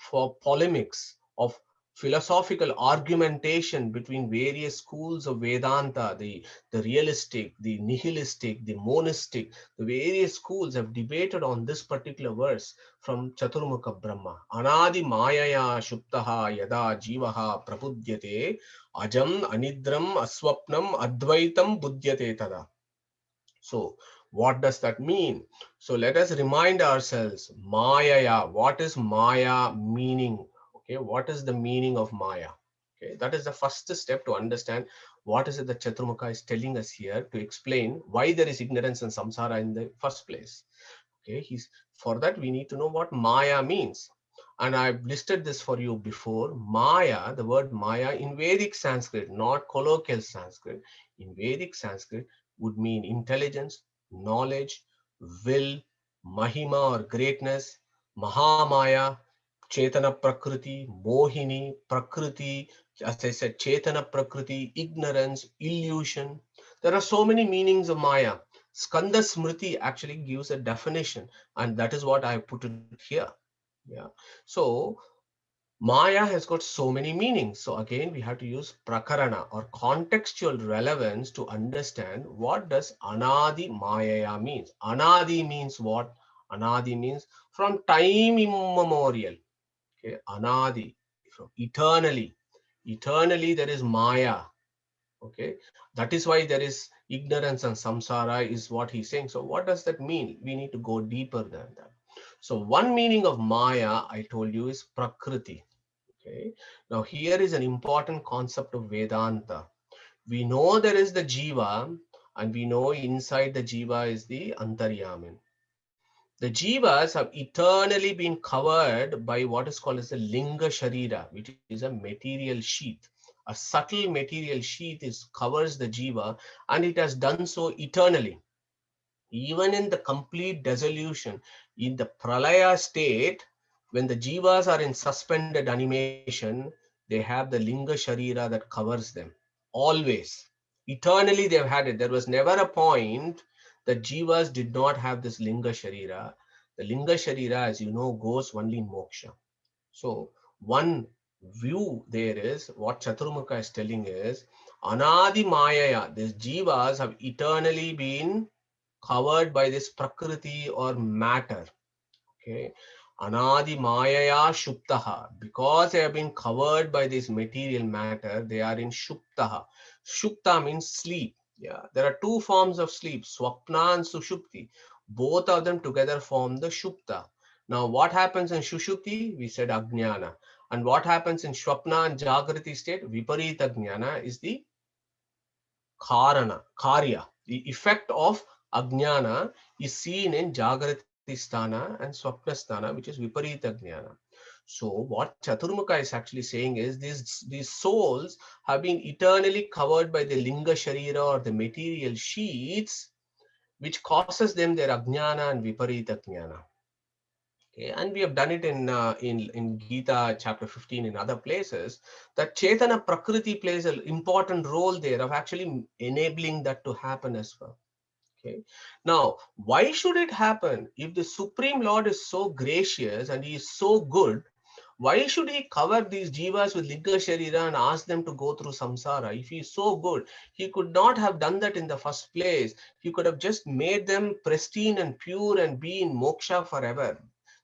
for polemics of philosophical argumentation between various schools of Vedanta, the realistic, the nihilistic, the monistic. The various schools have debated on this particular verse from Chaturmukha Brahma. Anadi mayaya shuptaha yada jivaha prabudyate ajam anidram aswapnam advaitam buddhyate tada. So what does that mean? So let us remind ourselves, Mayaya, what is Maya meaning? Okay, what is the meaning of Maya? Okay, that is the first step to understand what is it that Chaturmukha is telling us here to explain why there is ignorance and samsara in the first place. Okay, for that we need to know what Maya means. And I've listed this for you before. Maya, the word Maya in Vedic Sanskrit, not colloquial Sanskrit, in Vedic Sanskrit would mean intelligence, knowledge, will, Mahima or greatness, Mahamaya, Chetana Prakriti, Mohini, Prakriti, as I said, Chetana Prakriti, ignorance, illusion. There are so many meanings of Maya. Skanda Smriti actually gives a definition, and that is what I put it here. Yeah. So Maya has got so many meanings. So again, we have to use prakarana or contextual relevance to understand what does Anadi Maya means. Anadi means what? Anadi means from time immemorial. Okay, Anadi, from eternally. Eternally there is Maya. Okay, that is why there is ignorance and samsara is what he's saying. So what does that mean? We need to go deeper than that. So one meaning of Maya, I told you, is Prakriti. Okay. Now here is an important concept of Vedanta. We know there is the Jiva, and we know inside the Jiva is the Antaryamin. The Jivas have eternally been covered by what is called as the Linga Sharira, which is a material sheath. A subtle material sheath covers the Jiva, and it has done so eternally. Even in the complete dissolution, in the pralaya state, when the jivas are in suspended animation, they have the linga sharira that covers them. Always. Eternally they've had it. There was never a point that jivas did not have this linga sharira. The linga sharira, as you know, goes only in moksha. So one view there is what Chaturmukha is telling is Anadi Mayaya, these jivas have eternally been covered by this prakriti or matter. Okay. Anadi Mayaya Shuptaha. Because they have been covered by this material matter, they are in Shuptaha. Shupta means sleep. Yeah. There are two forms of sleep, Swapna and Sushupti. Both of them together form the Shupta. Now, what happens in Shushupti? We said Ajnana. And what happens in Swapna and Jagrati state? Viparita Jnana is the Karana, Karya. The effect of Ajnana is seen in Jagrati Sthana and Swapna Sthana, which is Viparita Jnana. So what Chaturmukha is actually saying is these souls have been eternally covered by the Linga Sharira or the material sheets, which causes them their Ajnana and Viparita Jnana. Okay, and we have done it in Gita chapter 15 in other places that Chetana Prakriti plays an important role there of actually enabling that to happen as well. Okay. Now, why should it happen if the Supreme Lord is so gracious and he is so good? Why should he cover these jivas with Linga Sharira and ask them to go through samsara? If he is so good, he could not have done that in the first place. He could have just made them pristine and pure and be in moksha forever.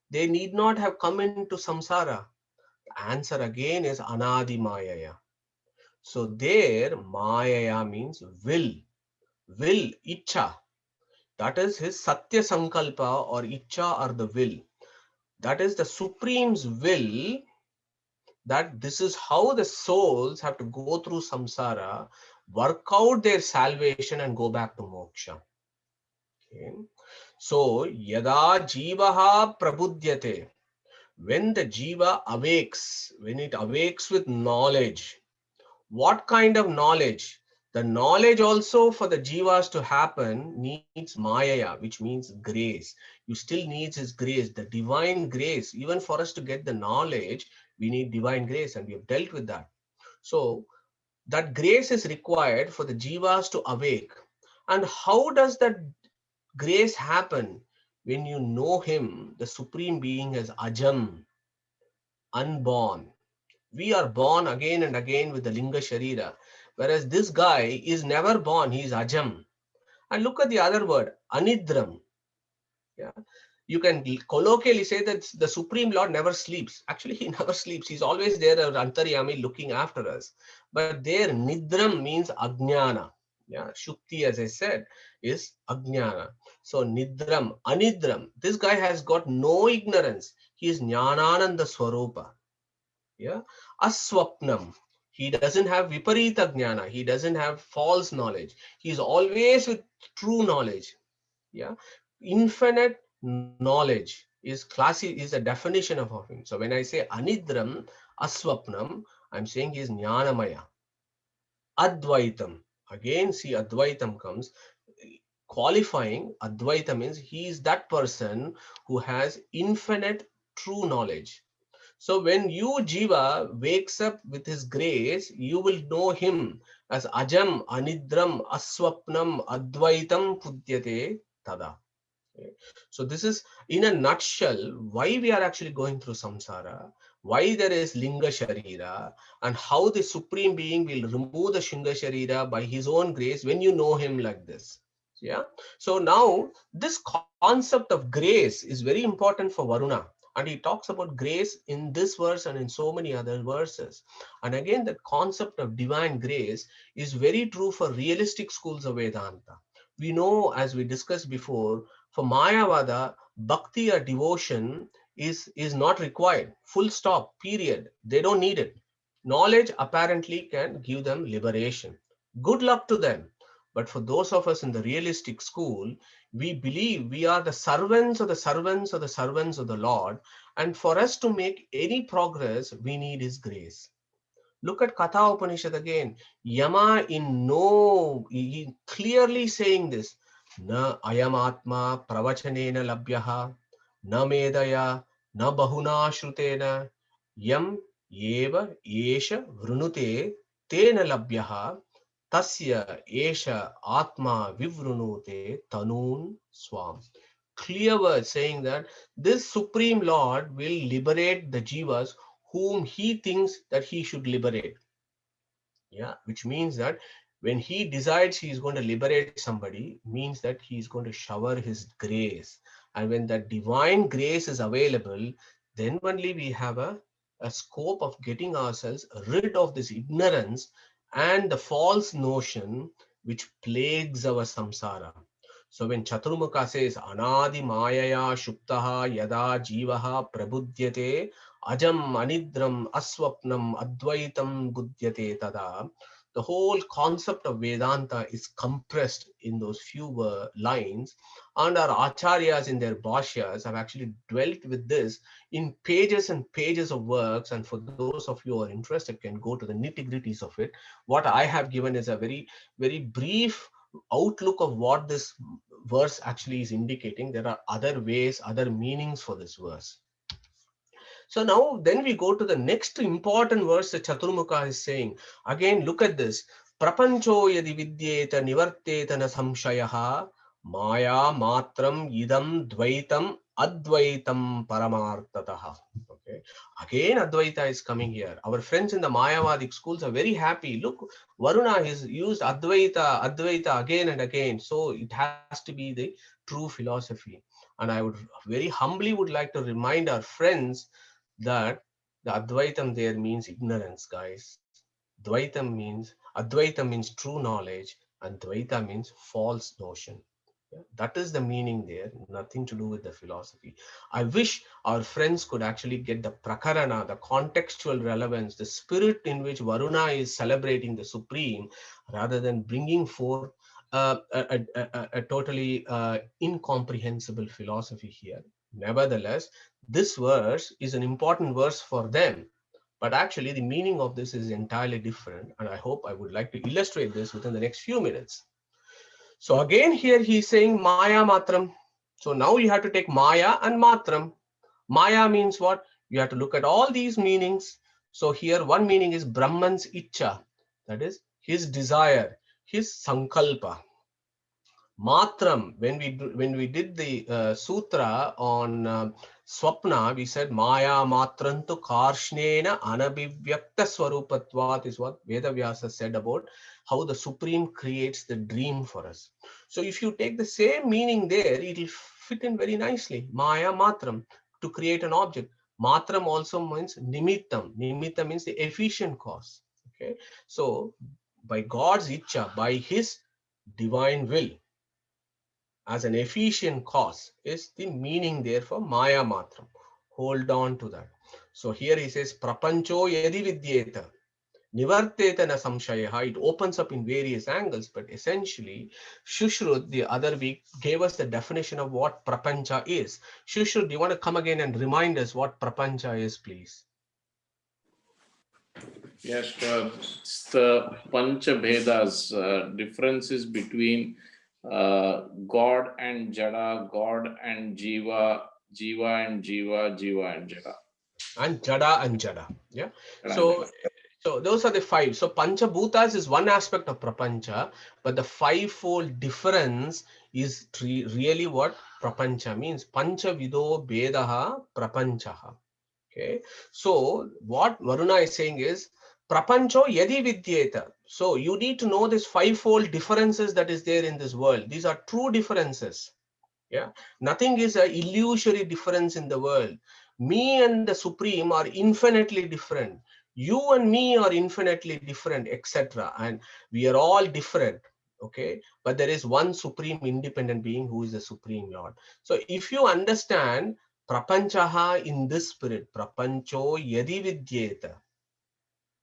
They need not have come into samsara. The answer again is Anadi Mayaya. So there, Mayaya means will, Icha. That is his Satya Sankalpa or Icha or the will. That is the Supreme's will, that this is how the souls have to go through samsara, work out their salvation and go back to moksha. Okay. So, yada jivaha prabudyate, when the jiva awakes, when it awakes with knowledge, what kind of knowledge? The knowledge also for the jivas to happen needs maya, which means grace. You still needs his grace, the divine grace. Even for us to get the knowledge, we need divine grace, and we have dealt with that. So that grace is required for the jivas to awake. And how does that grace happen? When you know him, the supreme being as Ajam, unborn. We are born again and again with the Linga Sharira, whereas this guy is never born, he is Ajam. And look at the other word, Anidram. Yeah. You can colloquially say that the Supreme Lord never sleeps. Actually, he never sleeps. He's always there, Antaryami, looking after us. But there, Nidram means Ajnana. Yeah, Shukti, as I said, is Ajnana. So Nidram, Anidram. This guy has got no ignorance. He is Jnanananda Swarupa. Yeah, Aswapnam. He doesn't have Viparita Jnana. He doesn't have false knowledge. He is always with true knowledge. Yeah, infinite knowledge. is a definition of him. So when I say anidram, aswapnam, I'm saying he is jnanamaya. Advaitam. Again, see, Advaitam comes. Qualifying Advaita means he is that person who has infinite true knowledge. So when you, Jiva, wakes up with his grace, you will know him as Ajam, Anidram, Aswapnam, Advaitam Pudyate Tada. Okay. So this is in a nutshell why we are actually going through samsara, why there is linga sharira, and how the supreme being will remove the shinga sharira by his own grace when you know him like this. Yeah. So now this concept of grace is very important for Varuna. And he talks about grace in this verse and in so many other verses. And again, the concept of divine grace is very true for realistic schools of Vedanta. We know, as we discussed before, for Mayavada, bhakti or devotion is not required. Full stop, period. They don't need it. Knowledge apparently can give them liberation. Good luck to them. But for those of us in the realistic school, we believe we are the servants of the servants of the servants of the Lord. And for us to make any progress, we need His grace. Look at Katha Upanishad again. Yama in no, he clearly saying this. Na ayamatma pravachanena labhyaha, na medaya, na bahuna shrutena, yam eva esha vrunute tena labhyaha, tasya esha atma vivrunute tanun swam. Clear words saying that this Supreme Lord will liberate the jivas whom he thinks that he should liberate. Yeah, which means that when he decides he is going to liberate somebody, means that he is going to shower his grace. And when that divine grace is available, then only we have a scope of getting ourselves rid of this ignorance and the false notion which plagues our samsara. So when Chaturmukha says Anadi Mayaya Shuptaha Yada Jivaha Prabudyate Ajam Anidram Aswapnam Advaitam Budyate Tada, the whole concept of Vedanta is compressed in those few lines, and our acharyas in their bhashyas have actually dwelt with this in pages and pages of works. And for those of you who are interested, can go to the nitty-gritties of it. What I have given is a very brief outlook of what this verse actually is indicating. There are other ways, other meanings for this verse. So now then we go to the next important verse that Chaturmukha is saying. Again, look at this. Prapancho yadi vidyeta nivarteta na samshayaha maya matram idam dvaitam advaitam paramartataha. Okay. Again, Advaita is coming here. Our friends in the Mayavadic schools are very happy. Look, Varuna has used Advaita again and again. So it has to be the true philosophy. And I would very humbly would like to remind our friends that the Advaitam there means ignorance, guys. Advaita means true knowledge, and Dvaita means false notion. Yeah, that is the meaning there, nothing to do with the philosophy. I wish our friends could actually get the prakarana, the contextual relevance, the spirit in which Varuna is celebrating the Supreme, rather than bringing forth a totally incomprehensible philosophy here. Nevertheless, this verse is an important verse for them, but actually the meaning of this is entirely different. And I would like to illustrate this within the next few minutes. So again, here he's saying Maya Matram. So now you have to take Maya and Matram. Maya means what? You have to look at all these meanings. So here one meaning is Brahman's Icha, that is his desire, his Sankalpa. Matram, when we did the sutra on Swapna, we said Maya Matrantu Karshnena Anabhivyakta Swarupatvat is what Vedavyasa said about how the Supreme creates the dream for us. So if you take the same meaning there, it will fit in very nicely. Maya Matram, to create an object. Matram also means Nimittam. Nimitta means the efficient cause. Okay, so by God's Icha, by His divine will, as an efficient cause is the meaning there for Maya Matram. Hold on to that. So here he says, Prapancho yadi vidyeta. Nivarteta na samshayaha. It opens up in various angles, but essentially, Shushrut the other week gave us the definition of what prapancha is. Shushrut, do you want to come again and remind us what prapancha is, please? Yes, sure. It's the Pancha Bhedas, differences between God and Jada, God and Jiva, Jiva and Jiva, Jiva and Jada. And Jada and Jada. Yeah. Jada. So those are the five. So Panchabhutas is one aspect of Prapancha, but the fivefold difference is really what Prapancha means. Pancha Vido Bedaha Prapanchaha. Okay. So what Varuna is saying is Prapancho Yadi Vidyeta. So you need to know this fivefold differences that is there in this world. These are true differences. Yeah. Nothing is an illusory difference in the world. Me and the Supreme are infinitely different. You and me are infinitely different, etc. And we are all different. Okay. But there is one Supreme independent being who is the Supreme Lord. So if you understand Prapanchaha in this spirit, Prapancho Yadi Vidyeta.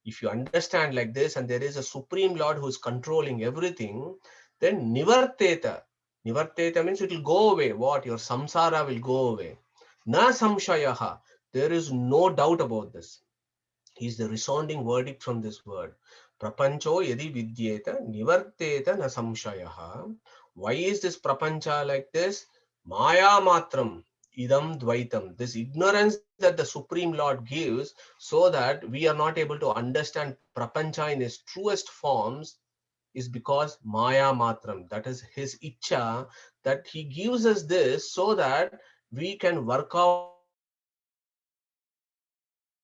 If you understand like this, and there is a Supreme Lord who is controlling everything, then Nivarteta. Nivarteta means it will go away. What? Your samsara will go away. Na samshayaha. There is no doubt about this. Is the resounding verdict from this word. Prapancho yadi vidyeta nivarteta na samshayaha. Why is this prapancha like this? Maya matram idam dvaitam. This ignorance that the Supreme Lord gives so that we are not able to understand prapancha in its truest forms is because Maya matram. That is his icha, that he gives us this so that we can work out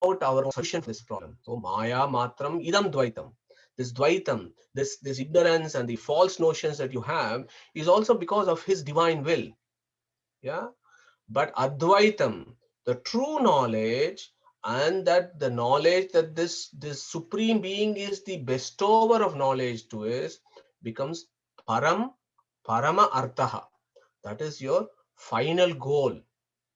our own solution for this problem. So Maya matram idam dvaitam. This dvaitam, this ignorance and the false notions that you have is also because of his divine will. Yeah. But Advaitam, the true knowledge, and that the knowledge that this supreme being is the bestower of knowledge to us, becomes Parama Arthaha. That is your final goal,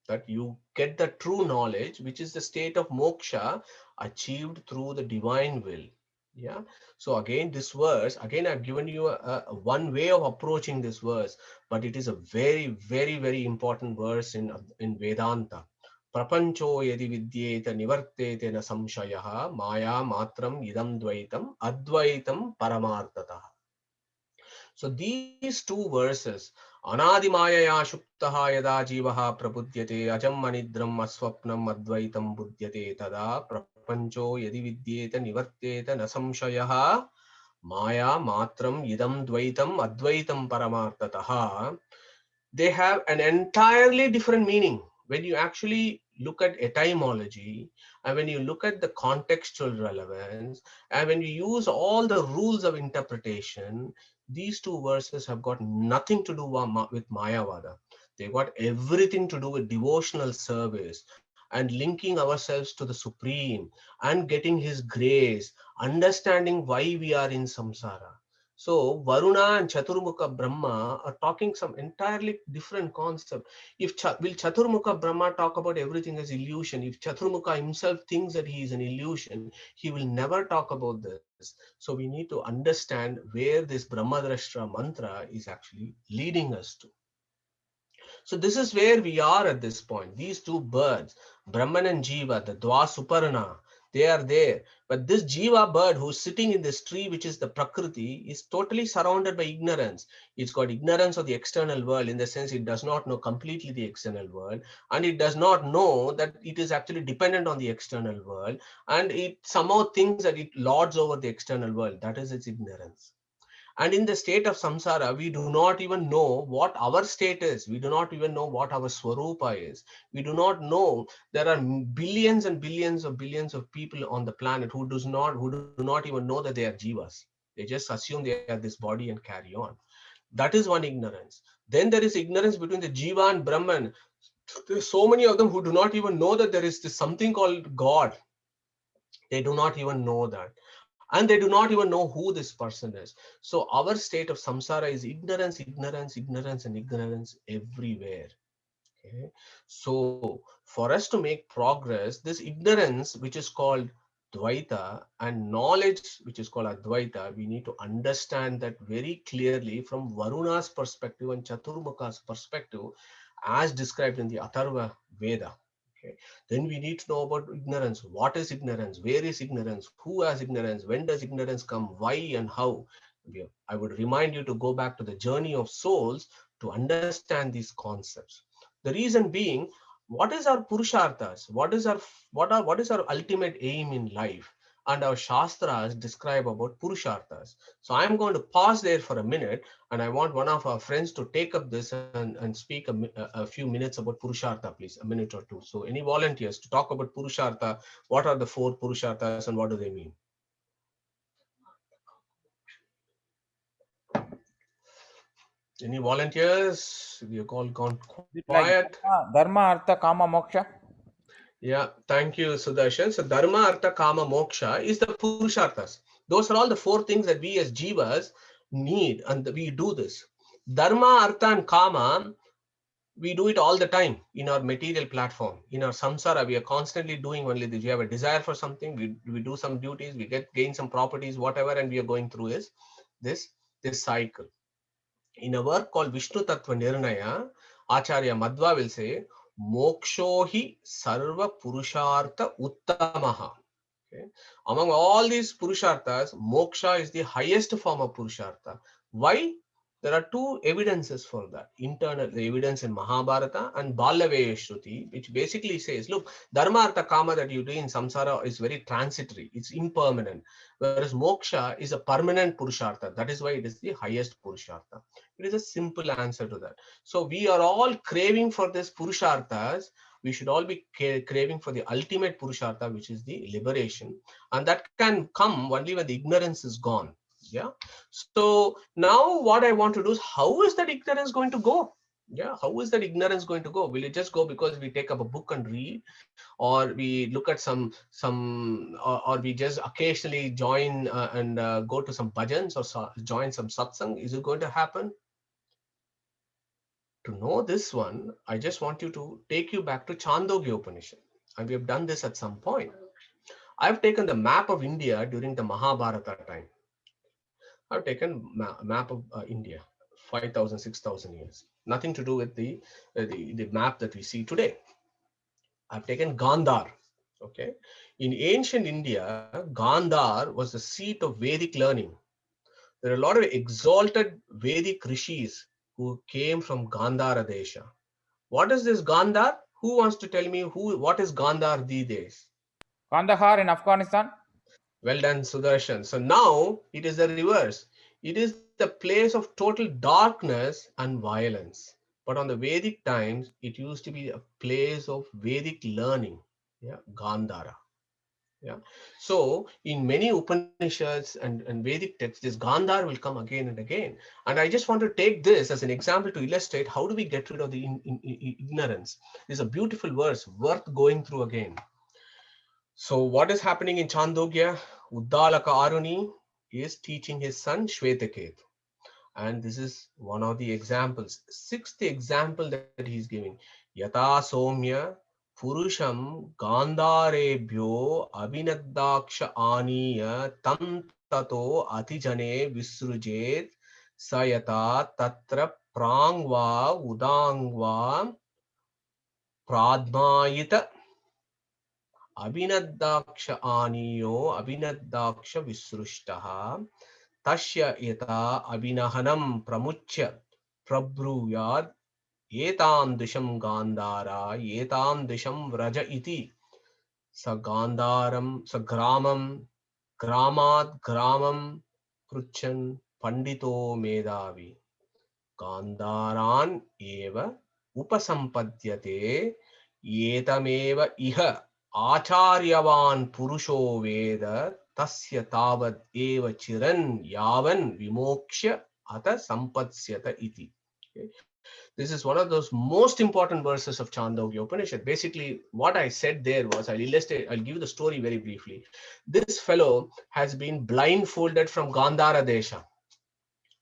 that you get the true knowledge, which is the state of moksha achieved through the divine will. Yeah. So again, this verse, again, I've given you a one way of approaching this verse, but it is a very, very, very important verse in Vedanta. Prapancho yadi vidyeta nivartete na samshayaha maya matram idam dvaitam advaitam paramartataha. So these two verses, Anadimayaya Shuktaha Yada Jivaha Prabudyate Ajam Manidram Aswapnam Advaitam Budyate Tada Prapancho Yadi Vidyeta Nivarteta Nasamshayaha Maya Matram Idam Dvaitam Advaitam Paramartataha. They have an entirely different meaning. When you actually look at etymology, and when you look at the contextual relevance, and when you use all the rules of interpretation, these two verses have got nothing to do with Mayavada. They got everything to do with devotional service and linking ourselves to the Supreme and getting His grace, understanding why we are in samsara. So Varuna and Chaturmukha Brahma are talking some entirely different concept. Will Chaturmukha Brahma talk about everything as illusion? If Chaturmukha himself thinks that he is an illusion, he will never talk about this. So we need to understand where this Brahmadrashtra mantra is actually leading us to. So this is where we are at this point. These two birds, Brahman and Jiva, the Dwa Suparna, they are there. But this Jiva bird who's sitting in this tree, which is the Prakriti, is totally surrounded by ignorance. It's got ignorance of the external world, in the sense it does not know completely the external world, and it does not know that it is actually dependent on the external world, and it somehow thinks that it lords over the external world. That is its ignorance. And in the state of samsara, we do not even know what our state is. We do not even know what our swarupa is. We do not know. There are billions and billions of people on the planet who do not even know that they are jivas. They just assume they are this body and carry on. That is one ignorance. Then there is ignorance between the jiva and Brahman. There's so many of them who do not even know that there is this something called God. They do not even know that, and they do not even know who this person is. So our state of samsara is ignorance, ignorance, ignorance, and ignorance everywhere. Okay. So for us to make progress, this ignorance, which is called Dvaita and knowledge, which is called Advaita, we need to understand that very clearly from Varuna's perspective and Chaturmukha's perspective, as described in the Atharva Veda. Okay. Then we need to know about ignorance. What is ignorance? Where is ignorance? Who has ignorance? When does ignorance come? Why and how? I would remind you to go back to the journey of souls to understand these concepts. The reason being, what is our purusharthas? What is our ultimate aim in life? And our shastras describe about purusharthas. So I'm going to pause there for a minute, and I want one of our friends to take up this and speak a few minutes about purushartha, please, a minute or two. So any volunteers to talk about purushartha? What are the four purusharthas and what do they mean? Any volunteers? You've all gone quiet. Dharma, Artha, Kama, Moksha. Yeah, thank you, Sudarshan. So Dharma, Artha, Kama, Moksha is the Purusharthas. Those are all the four things that we as Jivas need, and we do this. Dharma, Artha, and Kama, we do it all the time in our material platform. In our samsara, we are constantly doing only this. We have a desire for something, we do some duties, we gain some properties, whatever, and we are going through this cycle. In a work called Vishnu Tattva Nirnaya, Acharya Madhva will say, Mokshohi Sarva Purushartha Uttamaha. Okay. Among all these Purusharthas, Moksha is the highest form of Purushartha. Why? There are two evidences for that. Internal, the evidence in Mahabharata and Balaveya Shruti, which basically says, look, Dharma, Artha, Kama that you do in samsara is very transitory. It's impermanent. Whereas Moksha is a permanent Purushartha. That is why it is the highest Purushartha. It is a simple answer to that. So we are all craving for this Purusharthas. We should all be craving for the ultimate Purushartha, which is the liberation. And that can come only when the ignorance is gone. Yeah. So now what I want to do is, how is that ignorance going to go? Yeah. How is that ignorance going to go? Will it just go because we take up a book and read, or we look at or we just occasionally join and go to some bhajans or join some satsang? Is it going to happen? To know this one, I just want you to take you back to Chandogya Upanishad. And we have done this at some point. I've taken the map of India during the Mahabharata time. I've taken map of India, 5,000, 6,000 years. Nothing to do with the map that we see today. I've taken Gandhar. Okay. In ancient India, Gandhar was the seat of Vedic learning. There are a lot of exalted Vedic rishis who came from Gandhara Desha. What is this Gandhar? Who wants to tell me what is Gandhar these days? Kandahar in Afghanistan. Well done, Sudarshan. So now it is the reverse. It is the place of total darkness and violence. But on the Vedic times, it used to be a place of Vedic learning. Yeah, Gandhara. Yeah. So in many Upanishads and Vedic texts, this Gandhar will come again and again. And I just want to take this as an example to illustrate how do we get rid of the ignorance. This is a beautiful verse worth going through again. So what is happening in Chandogya? Uddalaka Aruni is teaching his son Shvetaketu. And this is one of the examples. Sixth example that he's giving. Yata Somya Purusham Gandharebhyo Abhinadaksha Aniya Tam Tato Atijane Visrujet Sayata Tatra Prangva Udangva Pradmayita Abhinadaksha Aniyo Abhinadaksha Visrushtaha Tasya yata abhinahanam pramuchya prabruyad yetam disham gandhara yetam disham vraja iti sa gandharam sa gramam gramad gramam pruchan pandito medavi gandharan eva upasampadhyate yetameva iha acharyavan purusho veda tasya tavad eva chiran yavan vimokshya ata sampatsyata iti. Okay. This is one of those most important verses of Chandogya Upanishad. Basically, what I said there was, I'll give you the story very briefly. This fellow has been blindfolded from Gandhara Desha,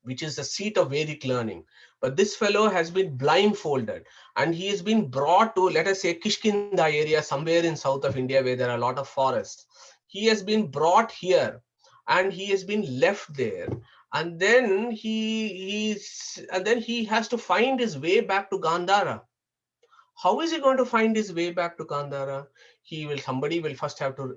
which is the seat of Vedic learning. But this fellow has been blindfolded and he has been brought to, let us say, Kishkinda area, somewhere in south of India where there are a lot of forests. He has been brought here and he has been left there, and then he has to find his way back to Gandhara. How is he going to find his way back to Gandhara? Somebody will first have to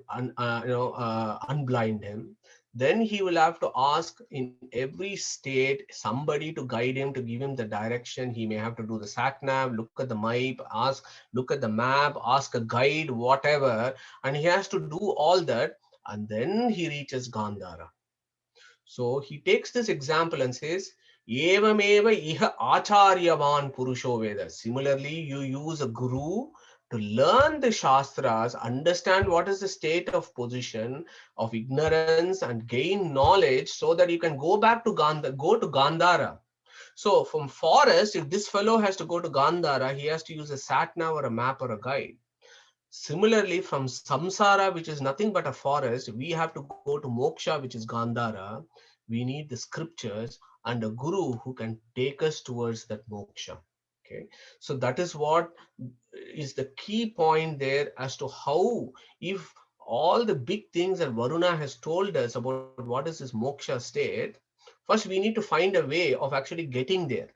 unblind him. Then he will have to ask in every state somebody to guide him, to give him the direction. He may have to do the sat nav, look at the map, look at the map, ask a guide, whatever, and he has to do all that, and then he reaches Gandhara. So he takes this example and says, Evameva iha acharyavan purusho veda. Similarly, you use a guru to learn the Shastras, understand what is the state of position of ignorance and gain knowledge so that you can go back to Gandhara. So from forest, if this fellow has to go to Gandhara, he has to use a sat-nav or a map or a guide. Similarly, from samsara, which is nothing but a forest, we have to go to moksha, which is Gandhara. We need the scriptures and a guru who can take us towards that moksha. Okay, so that is what is the key point there as to how, if all the big things that Varuna has told us about what is this moksha state, first we need to find a way of actually getting there.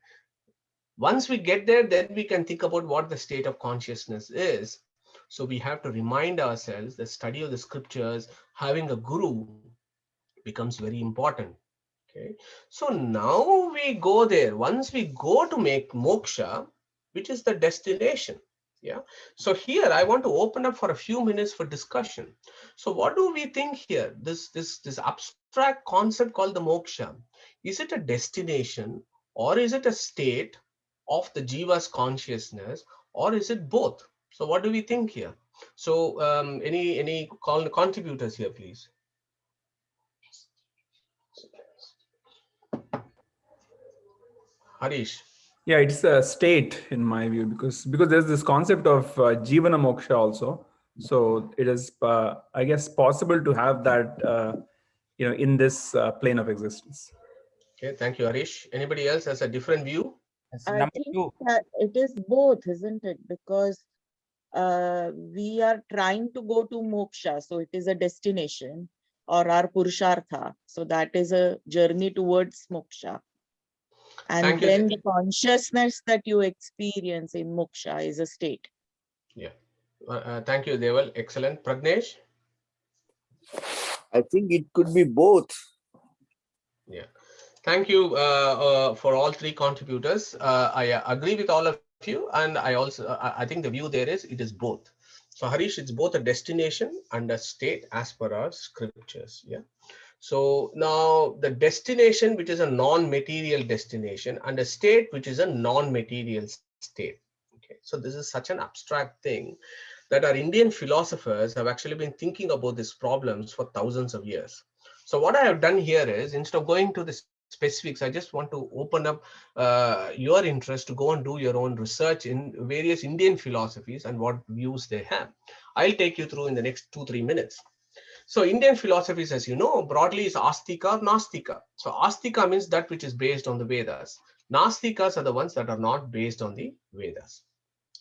Once we get there, then we can think about what the state of consciousness is. So we have to remind ourselves that study of the scriptures, having a guru becomes very important. Okay, so now we go there. Once we go to make moksha, which is the destination. Yeah. So here I want to open up for a few minutes for discussion. So what do we think here? This abstract concept called the moksha, is it a destination or is it a state of the jiva's consciousness, or is it both? So what do we think here? So any contributors here, please? Harish. Yeah, it's a state in my view, because there's this concept of jivana moksha also. So it is, I guess, possible to have that, in this plane of existence. Okay, thank you, Harish. Anybody else has a different view? Yes, I number think 2. that it is both, isn't it? Because we are trying to go to moksha, so it is a destination, or our purushartha. So that is a journey towards moksha. And Thank you. then the consciousness that you experience in moksha is a state. Yeah. Thank you, Deval. Excellent. Pragnesh? I think it could be both. Yeah. Thank you for all three contributors. I agree with all of you, and I think the view there is it is both. So Harish, it's both a destination and a state as per our scriptures. Yeah. So now the destination, which is a non-material destination, and a state which is a non-material state. Okay. So this is such an abstract thing that our Indian philosophers have actually been thinking about these problems for thousands of years. So what I have done here is, instead of going to the specifics, I just want to open up your interest to go and do your own research in various Indian philosophies and what views they have. I'll take you through in the next 2-3 minutes. So Indian philosophies, as you know, broadly is Astika or Nastika. So Astika means that which is based on the Vedas. Nastikas are the ones that are not based on the Vedas.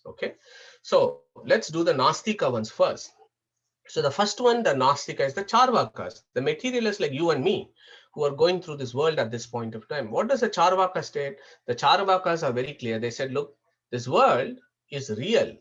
Okay, so let's do the Nastika ones first. So the first one, the Nastika, is the Charvakas, the materialists like you and me, who are going through this world at this point of time. What does the Charvaka state? The Charvakas are very clear. They said, look, this world is real,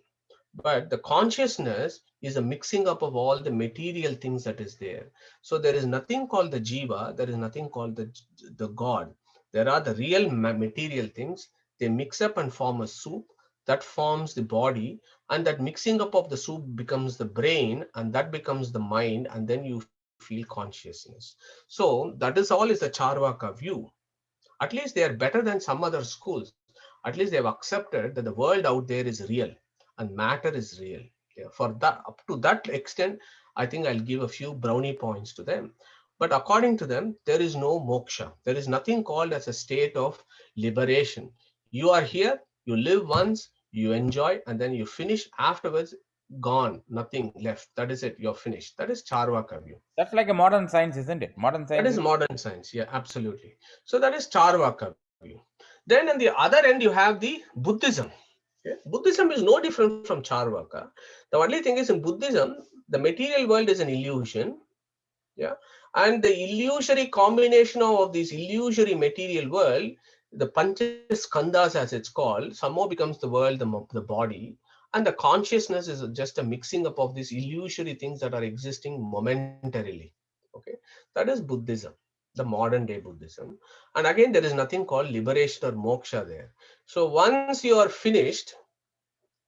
but the consciousness is a mixing up of all the material things that is there. So there is nothing called the Jiva, there is nothing called the God. There are the real material things. They mix up and form a soup that forms the body, and that mixing up of the soup becomes the brain, and that becomes the mind, and then you feel consciousness. So that is all is the Charvaka view. At least they are better than some other schools. At least they have accepted that the world out there is real and matter is real. Yeah, for that, up to that extent, I think I'll give a few brownie points to them. But according to them, there is no moksha. There is nothing called as a state of liberation. You are here, you live once, you enjoy, and then you finish. Afterwards, gone, nothing left. That is it, you're finished. That is Charvaka view. That's like a modern science, isn't it? Modern science. That is modern science. Yeah, absolutely. So that is Charvaka view. Then on the other end, you have the Buddhism. Okay? Buddhism is no different from Charvaka. The only thing is, in Buddhism, the material world is an illusion Yeah, and the illusory combination of this illusory material world, the panchaskandhas as it's called, somehow becomes the world, the body, and the consciousness is just a mixing up of these illusory things that are existing momentarily. Okay, that is Buddhism, the modern day Buddhism. And again, there is nothing called liberation or moksha there. So once you are finished,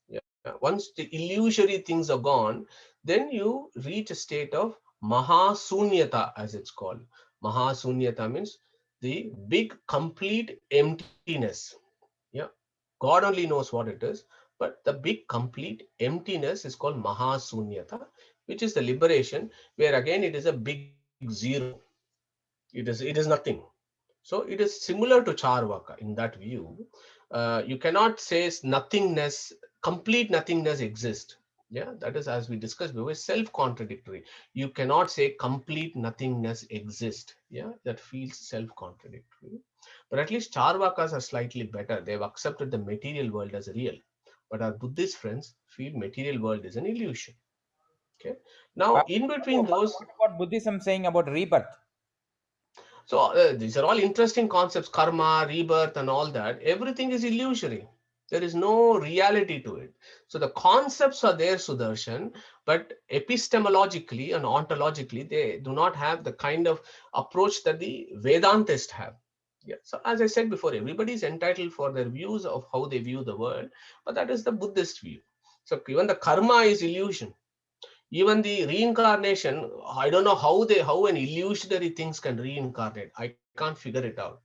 yeah, once the illusory things are gone, then you reach a state of mahasunyata, as it's called. Mahasunyata means the big complete emptiness. Yeah, God only knows what it is, but the big complete emptiness is called mahasunyata, which is the liberation, where again it is a big zero. It is nothing. So it is similar to Charvaka in that view. You cannot say nothingness, complete nothingness exists. Yeah, that is, as we discussed before, self-contradictory. You cannot say complete nothingness exists. Yeah, that feels self-contradictory. But at least Charvakas are slightly better. They've accepted the material world as real. But our Buddhist friends feel material world is an illusion. Okay. Now, in between those, What about Buddhism saying about rebirth? so these are all interesting concepts, karma, rebirth, and all that. Everything is illusory. There is no reality to it. So the concepts are there, Sudarshan, but epistemologically and ontologically, they do not have the kind of approach that the Vedantists have. Yeah. So as I said before, everybody is entitled for their views of how they view the world, but that is the Buddhist view. So even the karma is illusion. Even the reincarnation, I don't know how an illusionary things can reincarnate. I can't figure it out.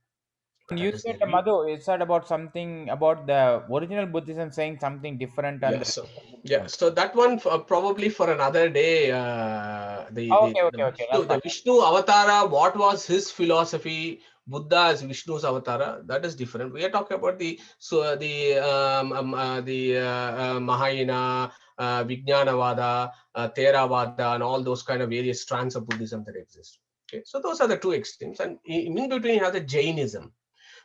But that is You their said, view. Madhu, you said about something about the original Buddhism saying something different and Yeah. the So yeah. Buddhism. So that one probably for another day. Oh, okay. That's The fine. Vishnu Avatara. What was his philosophy? Buddha as Vishnu's Avatara. That is different. We are talking about the Mahayana, Vijnanavada, Theravada, and all those kind of various strands of Buddhism that exist. Okay. So those are the two extremes, and in between you have the Jainism.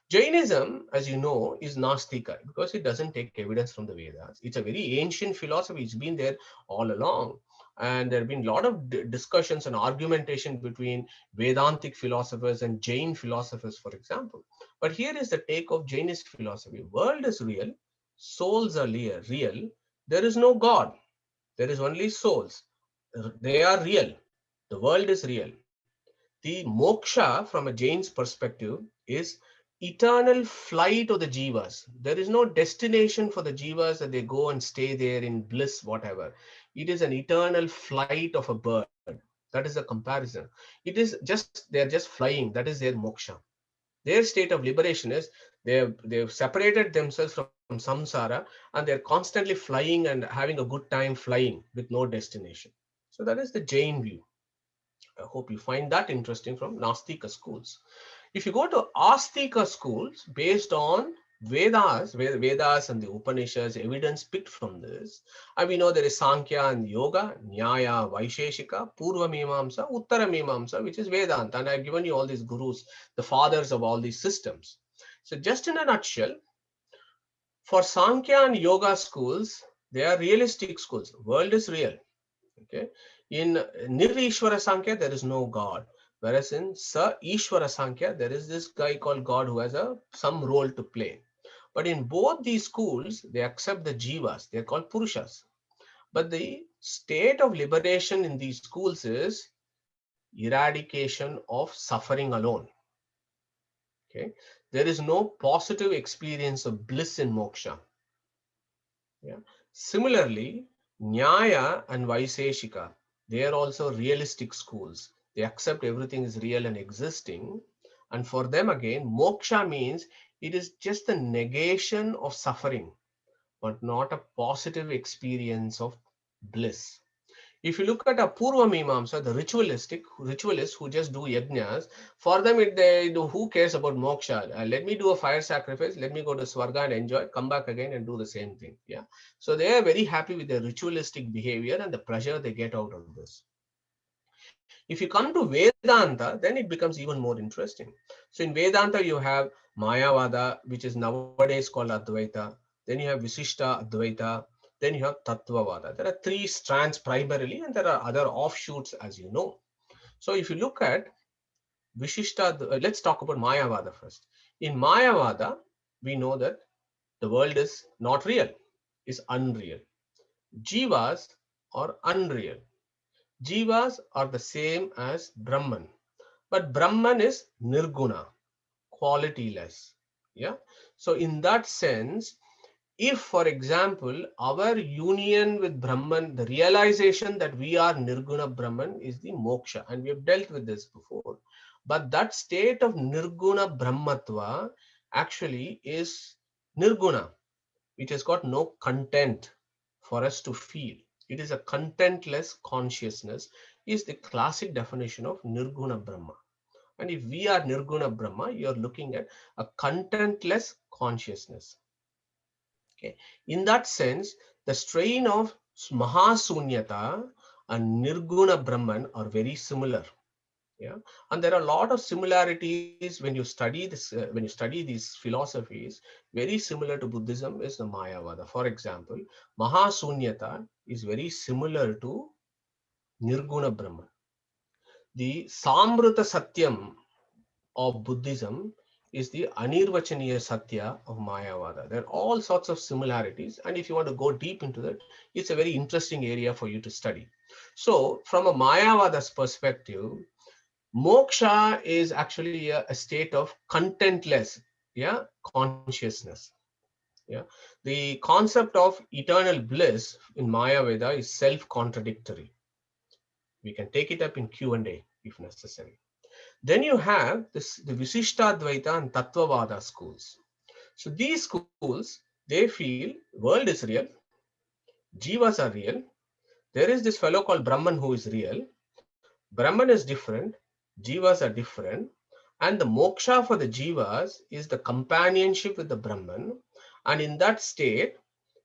Jainism, as you know, is Nastika because it doesn't take evidence from the Vedas. It's a very ancient philosophy. It's been there all along. And there have been a lot of discussions and argumentation between Vedantic philosophers and Jain philosophers, for example. But here is the take of Jainist philosophy. World is real. Souls are real. There is no God. There is only souls. They are real. The world is real. The moksha from a Jain's perspective is eternal flight of the jivas. There is no destination for the jivas that they go and stay there in bliss, whatever. It is an eternal flight of a bird. That is the comparison. It is just, they're just flying. That is their moksha. Their state of liberation is they've separated themselves from samsara and they're constantly flying and having a good time flying with no destination. So that is the Jain view. I hope you find that interesting from Nastika schools. If you go to Astika schools, based on Vedas and the Upanishads, evidence picked from this, and we know there is Sankhya and Yoga, Nyaya, Vaisheshika, Purva Mimamsa, Uttara Mimamsa, which is Vedanta. And I've given you all these gurus, the fathers of all these systems. So just in a nutshell, for Sankhya and Yoga schools, they are realistic schools. World is real. Okay. In Nirishwara Sankhya, there is no God. Whereas in Sa Ishwara Sankhya, there is this guy called God who has some role to play. But in both these schools, they accept the jivas. They're called purushas. But the state of liberation in these schools is eradication of suffering alone. Okay. There is no positive experience of bliss in moksha. Yeah. Similarly, Nyaya and Vaiseshika, they are also realistic schools. They accept everything is real and existing. And for them again, moksha means it is just the negation of suffering, but not a positive experience of bliss. If you look at a Purva Mimamsa, the ritualists who just do yajnas, for them, who cares about moksha? Let me do a fire sacrifice, let me go to Swarga and enjoy, come back again and do the same thing. Yeah. So they are very happy with their ritualistic behavior and the pleasure they get out of this. If you come to Vedanta, then it becomes even more interesting. So in Vedanta, you have Mayavada, which is nowadays called Advaita. Then you have Visishta Advaita. Then you have Tattvavada. There are three strands primarily, and there are other offshoots, as you know. So if you look at Vishishta, let's talk about Mayavada first. In Mayavada, we know that the world is not real, is unreal. Jivas are unreal. Jivas are the same as Brahman, but Brahman is nirguna, qualityless. Yeah. So in that sense, if, for example, our union with Brahman, the realization that we are Nirguna Brahman is the moksha, and we have dealt with this before. But that state of Nirguna Brahmatva actually is Nirguna, which has got no content for us to feel. It is a contentless consciousness, is the classic definition of Nirguna Brahma. And if we are Nirguna Brahma, you're looking at a contentless consciousness. Okay. In that sense, the strain of Mahasunyata and Nirguna Brahman are very similar. Yeah, and there are a lot of similarities when you study this. When you study these philosophies, very similar to Buddhism is the Mayavada. For example, Mahasunyata is very similar to Nirguna Brahman. The Samrita Satyam of Buddhism is the Anirvachaniya Satya of Mayavada. There are all sorts of similarities, and if you want to go deep into that, it's a very interesting area for you to study. So from a Mayavada's perspective, moksha is actually a state of contentless, yeah, consciousness. Yeah, the concept of eternal bliss in Mayavada is self-contradictory. We can take it up in Q&A if necessary. Then you have the Visishtadvaita and Tattvavada schools. So these schools, they feel world is real, jivas are real. There is this fellow called Brahman who is real. Brahman is different, jivas are different, and the moksha for the jivas is the companionship with the Brahman. And in that state,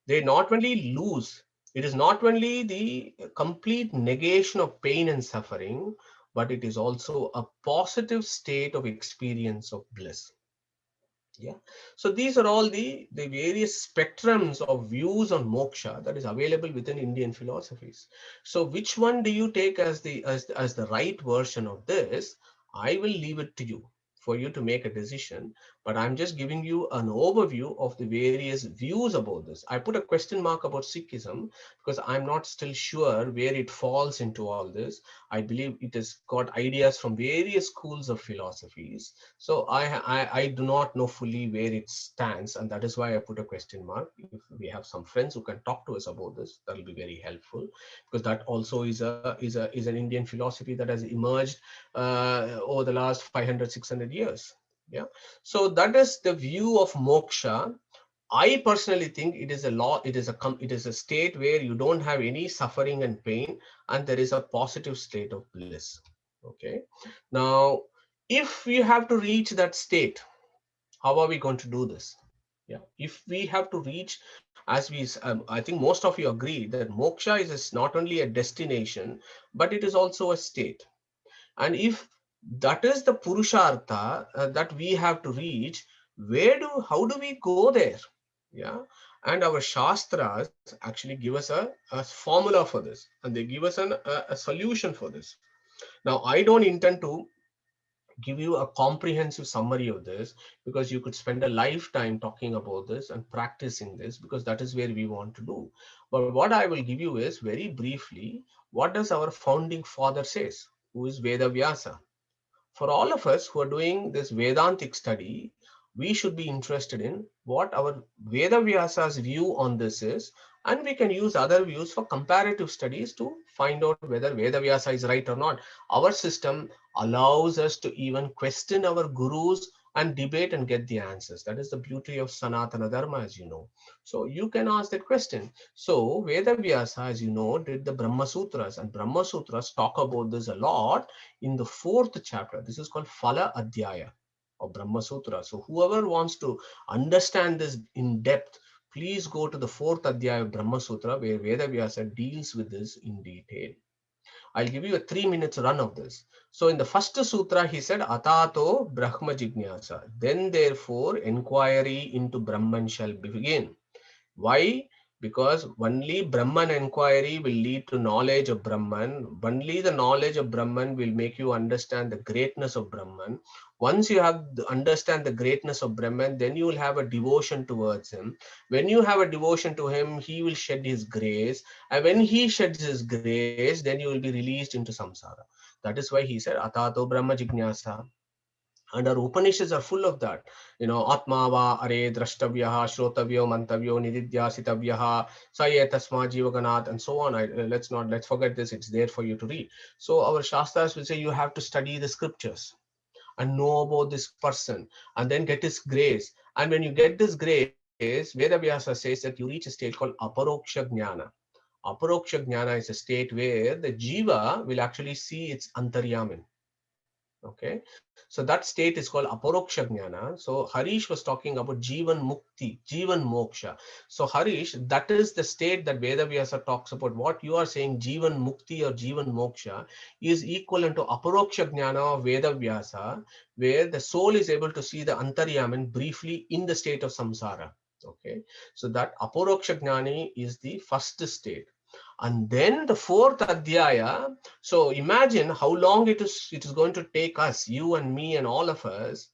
they not only lose, it is not only the complete negation of pain and suffering, but it is also a positive state of experience of bliss. Yeah. So these are all the various spectrums of views on moksha that is available within Indian philosophies. So which one do you take as the right version of this? I will leave it to you for you to make a decision, but I'm just giving you an overview of the various views about this. I put a question mark about Sikhism because I'm not still sure where it falls into all this. I believe it has got ideas from various schools of philosophies. So I do not know fully where it stands, and that is why I put a question mark. If we have some friends who can talk to us about this, that will be very helpful, because that also is an Indian philosophy that has emerged over the last 500, 600 years. Yeah. So that is the view of moksha. I personally think it is a law, it is a state where you don't have any suffering and pain, and there is a positive state of bliss. Okay. Now, if we have to reach that state, how are we going to do this? Yeah. If we have to reach, as I think most of you agree that moksha is not only a destination, but it is also a state. And if that is the purushartha that we have to reach, how do we go there? Yeah. And our shastras actually give us a formula for this, and they give us a solution for this. Now, I don't intend to give you a comprehensive summary of this, because you could spend a lifetime talking about this and practicing this, because that is where we want to do. But what I will give you is very briefly, what does our founding father says, who is Veda Vyasa. For all of us who are doing this Vedantic study, we should be interested in what our Veda Vyasa's view on this is, and we can use other views for comparative studies to find out whether Veda Vyasa is right or not. Our system allows us to even question our gurus and debate and get the answers. That is the beauty of Sanatana Dharma, as you know. So you can ask that question. So Veda Vyasa, as you know, did the Brahma Sutras, and Brahma Sutras talk about this a lot in the 4th chapter. This is called Phala Adhyaya of Brahma Sutra. So whoever wants to understand this in depth, please go to the 4th Adhyaya of Brahma Sutra, where Veda Vyasa deals with this in detail. I'll give you a 3 minutes run of this. So in the first sutra, he said, Atato Brahma Jignasa. Then therefore, inquiry into Brahman shall begin. Why? because only Brahman inquiry will lead to knowledge of Brahman. Only the knowledge of Brahman will make you understand the greatness of Brahman. Once you understand the greatness of Brahman, then you will have a devotion towards him. When you have a devotion to him, he will shed his grace. And when he sheds his grace, then you will be released into samsara. That is why he said, Atato Brahma Jignasa. And our Upanishads are full of that. Atma va are drashtavyaha, shrotavyo, mantavyo, nididhyasitavyaha, saye tasma jivaganat, and so on. Let's forget this. It's there for you to read. So our Shastras will say you have to study the scriptures and know about this person and then get his grace. And when you get this grace, Vedavyasa says that you reach a state called aparoksha jnana. Aparoksha jnana is a state where the jiva will actually see its antaryamin. Okay, so that state is called aparoksha jnana. So Harish was talking about jivan mukti, jivan moksha. So Harish, that is the state that Vedavyasa talks about. What you are saying, jivan mukti or jivan moksha, is equivalent to aparoksha jnana of Vedavyasa, where the soul is able to see the antaryamin briefly in the state of samsara. Okay, so that aparoksha jnani is the first state. And then the fourth adhyaya. So imagine how long it is going to take us, you and me and all of us,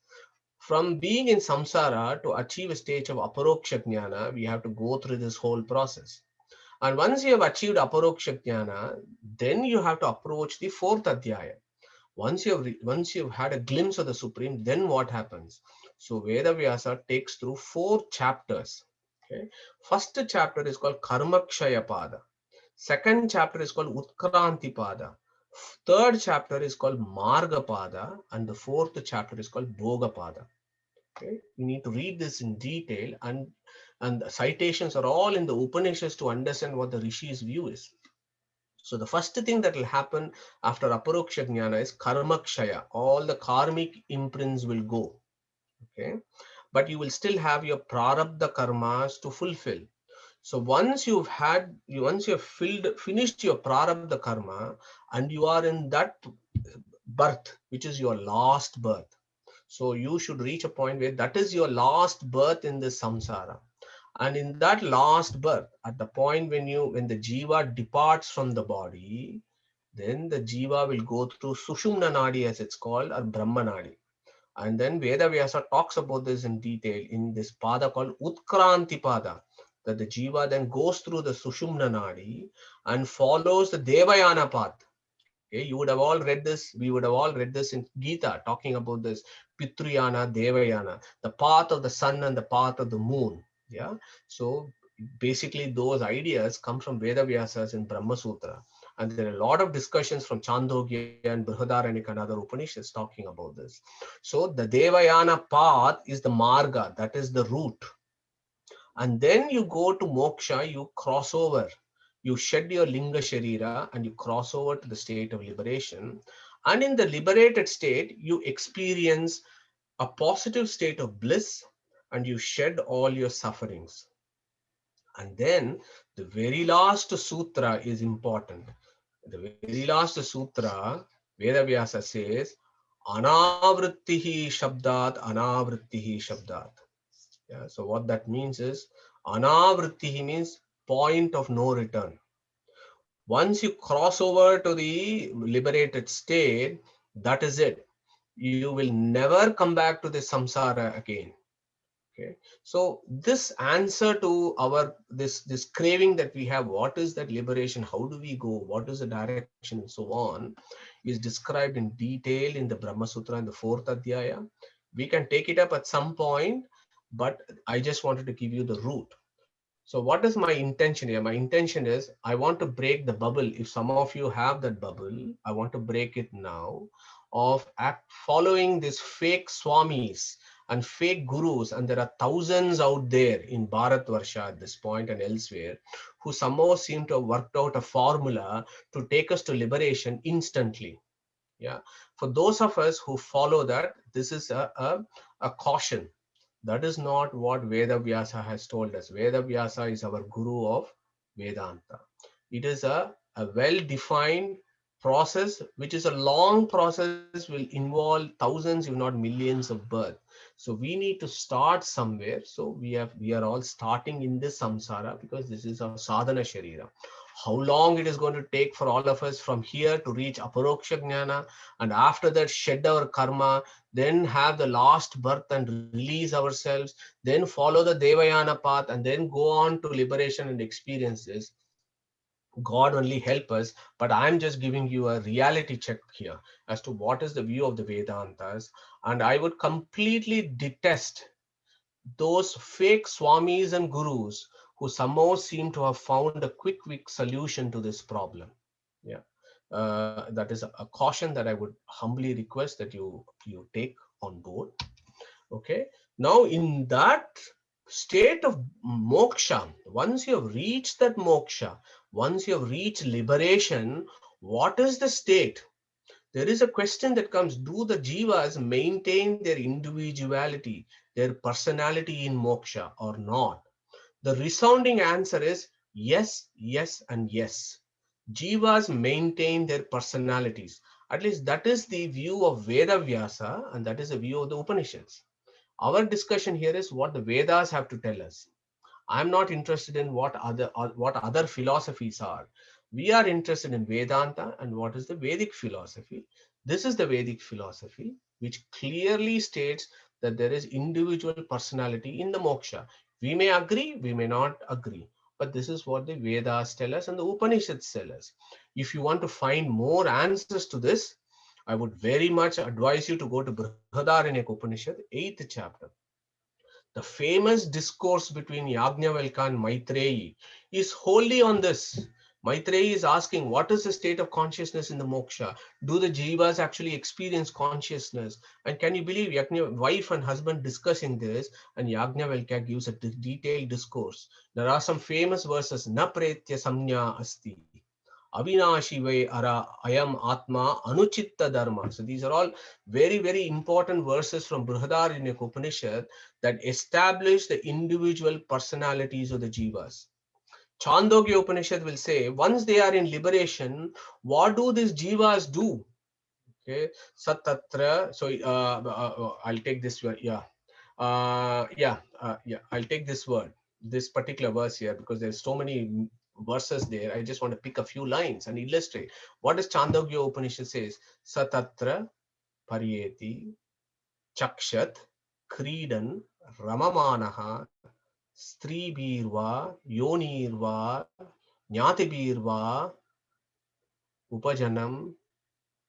from being in samsara to achieve a stage of aparoksha jnana. We have to go through this whole process. And once you have achieved aparoksha jnana, then you have to approach the fourth adhyaya. Once you've had a glimpse of the Supreme, then what happens? So Vedavyasa takes through 4 chapters. Okay, first chapter is called Karmakshaya Pada. Second chapter is called Utkranti Pada. Third chapter is called Marga Pada, and the fourth chapter is called Bhoga Pada. Okay, you need to read this in detail, and the citations are all in the Upanishads to understand what the Rishi's view is. So the first thing that will happen after aparoksha jnana is karmakshaya. All the karmic imprints will go. Okay, but you will still have your prarabdha karmas to fulfill. So once you have finished your prarabdha karma, and you are in that birth, which is your last birth. So you should reach a point where that is your last birth in this samsara. And in that last birth, at the point when the jiva departs from the body, then the jiva will go through Sushumna Nadi, as it's called, or Brahma Nadi. And then Vedavyasa talks about this in detail in this pada called Utkranti Pada, that the jiva then goes through the Sushumna Nadi and follows the Devayana path. Okay, you would have all read this. We would have all read this in Gita, talking about this Pitruyana, Devayana, the path of the sun and the path of the moon. Yeah, so basically those ideas come from Vedavyasas in Brahma Sutra. And there are a lot of discussions from Chandogya and Brihadaranyaka and other Upanishads talking about this. So the Devayana path is the marga, that is the route. And then you go to moksha, you cross over. You shed your linga sharira and you cross over to the state of liberation. And in the liberated state, you experience a positive state of bliss and you shed all your sufferings. And then the very last sutra is important. The very last sutra, Vedavyasa says, Anavrittihi Shabdat, Anavrittihi Shabdat. Yeah, so what that means is, Anavrittihi means point of no return. Once you cross over to the liberated state, that is it. You will never come back to the samsara again. Okay, so this answer to our this craving that we have, what is that liberation, how do we go, what is the direction, and so on, is described in detail in the Brahma Sutra in the 4th adhyaya. We can take it up at some point, but I just wanted to give you the route. So what is my intention here? My intention is I want to break the bubble. If some of you have that bubble, I want to break it now, of following these fake swamis and fake gurus, and there are thousands out there in Bharatvarsha at this point and elsewhere, who somehow seem to have worked out a formula to take us to liberation instantly. Yeah, for those of us who follow that, this is a caution. That is not what Vedavyasa has told us. Vedavyasa is our guru of Vedanta. It is a well-defined process, which is a long process, will involve thousands, if not millions of births. So we need to start somewhere. So we are all starting in this samsara because this is our sadhana sharira. How long it is going to take for all of us from here to reach aparoksha jnana, and after that shed our karma, then have the last birth and release ourselves, then follow the devayana path, and then go on to liberation and experience this. God only help us, but I'm just giving you a reality check here as to what is the view of the Vedantas. And I would completely detest those fake swamis and gurus who somehow seem to have found a quick solution to this problem. Yeah, that is a caution that I would humbly request that you take on board. Okay, now in that state of moksha, once you have reached that moksha, once you have reached liberation, what is the state? There is a question that comes: do the jivas maintain their individuality, their personality in moksha or not? The resounding answer is yes, yes, and yes. Jivas maintain their personalities. At least that is the view of Veda Vyasa, and that is the view of the Upanishads. Our discussion here is what the Vedas have to tell us. I'm not interested in what other philosophies are. We are interested in Vedanta and what is the Vedic philosophy. This is the Vedic philosophy, which clearly states that there is individual personality in the moksha. We may agree, we may not agree, but this is what the Vedas tell us and the Upanishads tell us. If you want to find more answers to this, I would very much advise you to go to Brihadaranyaka Upanishad, 8th chapter. The famous discourse between Yajnavalkya and Maitreyi is wholly on this. Maitreyi is asking, what is the state of consciousness in the moksha? Do the jivas actually experience consciousness? And can you believe wife and husband discussing this, and Yajnavalkya gives a detailed discourse. There are some famous verses, na pretya samnya asti. Avinashi vai ara ayam atma anuchitta dharma. So these are all very important verses from Brihadaranyaka Upanishad that establish the individual personalities of the jivas. Chandogya Upanishad will say, once they are in liberation, what do these jivas do? Okay, satatra. So I'll take this word. Yeah, I'll take this word, this particular verse here, because there's so many verses there. I just want to pick a few lines and illustrate. What does Chandogya Upanishad says? Satatra paryeti chakshat kridan ramamanaha stribirva yonirva nyatibirva upajanam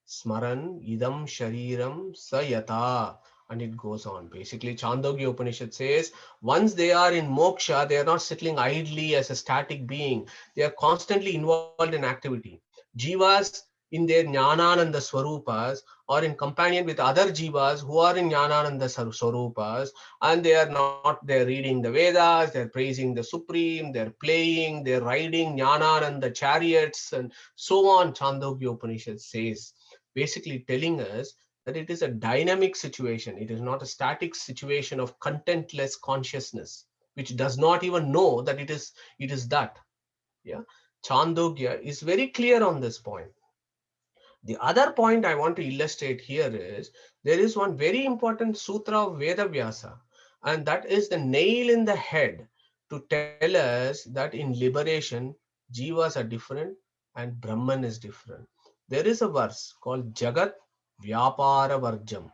smaran idam shariram sayata. And it goes on. Basically, Chandogya Upanishad says, once they are in moksha, they are not settling idly as a static being. They are constantly involved in activity. Jivas in their Jnanananda Swarupas or in companion with other jivas who are in Jnanananda Swarupas, and they are not, they're reading the Vedas, they're praising the Supreme, they're playing, they're riding Jnanananda chariots, and so on. Chandogya Upanishad says, basically telling us that it is a dynamic situation. It is not a static situation of contentless consciousness, which does not even know that it is that. Yeah, Chandogya is very clear on this point. The other point I want to illustrate here is there is one very important sutra of Veda Vyasa, and that is the nail in the head to tell us that in liberation, jivas are different and Brahman is different. There is a verse called Jagat Vyapara Varjam.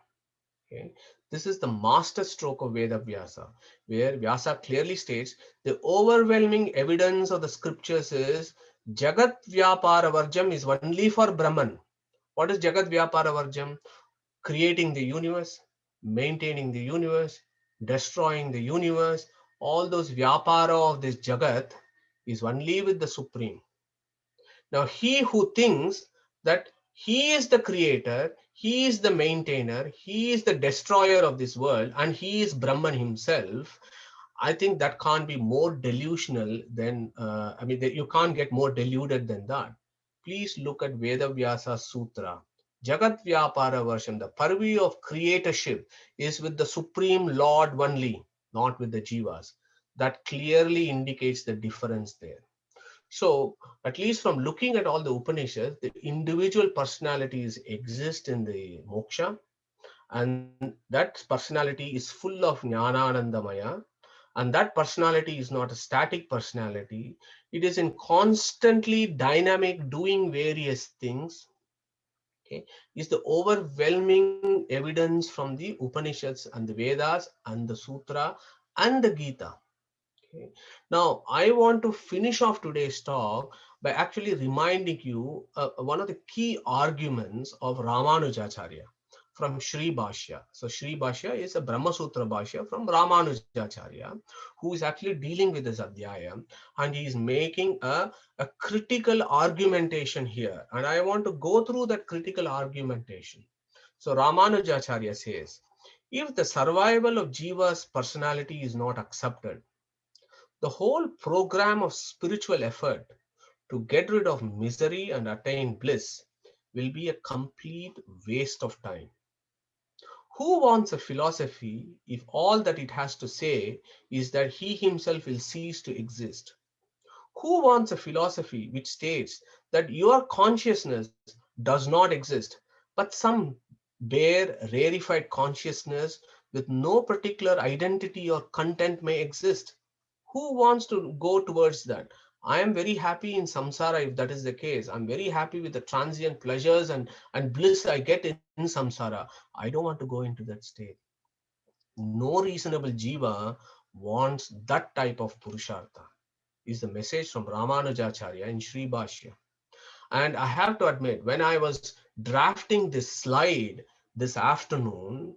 Okay. This is the master stroke of Veda Vyasa, where Vyasa clearly states the overwhelming evidence of the scriptures is Jagat Vyapara Varjam is only for Brahman. What is Jagat Vyapara Varjam? Creating the universe, maintaining the universe, destroying the universe, all those Vyapara of this Jagat is only with the Supreme. Now, he who thinks that he is the creator, he is the maintainer, he is the destroyer of this world, and he is Brahman himself, I think that can't be more delusional than, you can't get more deluded than that. Please look at Veda Vyasa Sutra. Jagat Vyapara Varsham, the purview of creatorship is with the Supreme Lord only, not with the Jivas. That clearly indicates the difference there. So at least from looking at all the Upanishads, the individual personalities exist in the moksha, and that personality is full of jnananandamaya, and that personality is not a static personality. It is in constantly dynamic doing various things. Okay, is the overwhelming evidence from the Upanishads and the Vedas and the Sutra and the Gita. Okay. Now, I want to finish off today's talk by actually reminding you one of the key arguments of Ramanujacharya from Sri Bhashya. So Sri Bhashya is a Brahma Sutra Bhashya from Ramanujacharya, who is actually dealing with this Adhyaya, and he is making a critical argumentation here. And I want to go through that critical argumentation. So Ramanujacharya says, if the survival of Jiva's personality is not accepted, the whole program of spiritual effort to get rid of misery and attain bliss will be a complete waste of time. Who wants a philosophy if all that it has to say is that he himself will cease to exist? Who wants a philosophy which states that your consciousness does not exist, but some bare, rarefied consciousness with no particular identity or content may exist? Who wants to go towards that? I am very happy in samsara if that is the case. I'm very happy with the transient pleasures and bliss I get in samsara. I don't want to go into that state. No reasonable jiva wants that type of purushartha, is the message from Ramanujacharya in Sri Bhashya. And I have to admit, when I was drafting this slide this afternoon,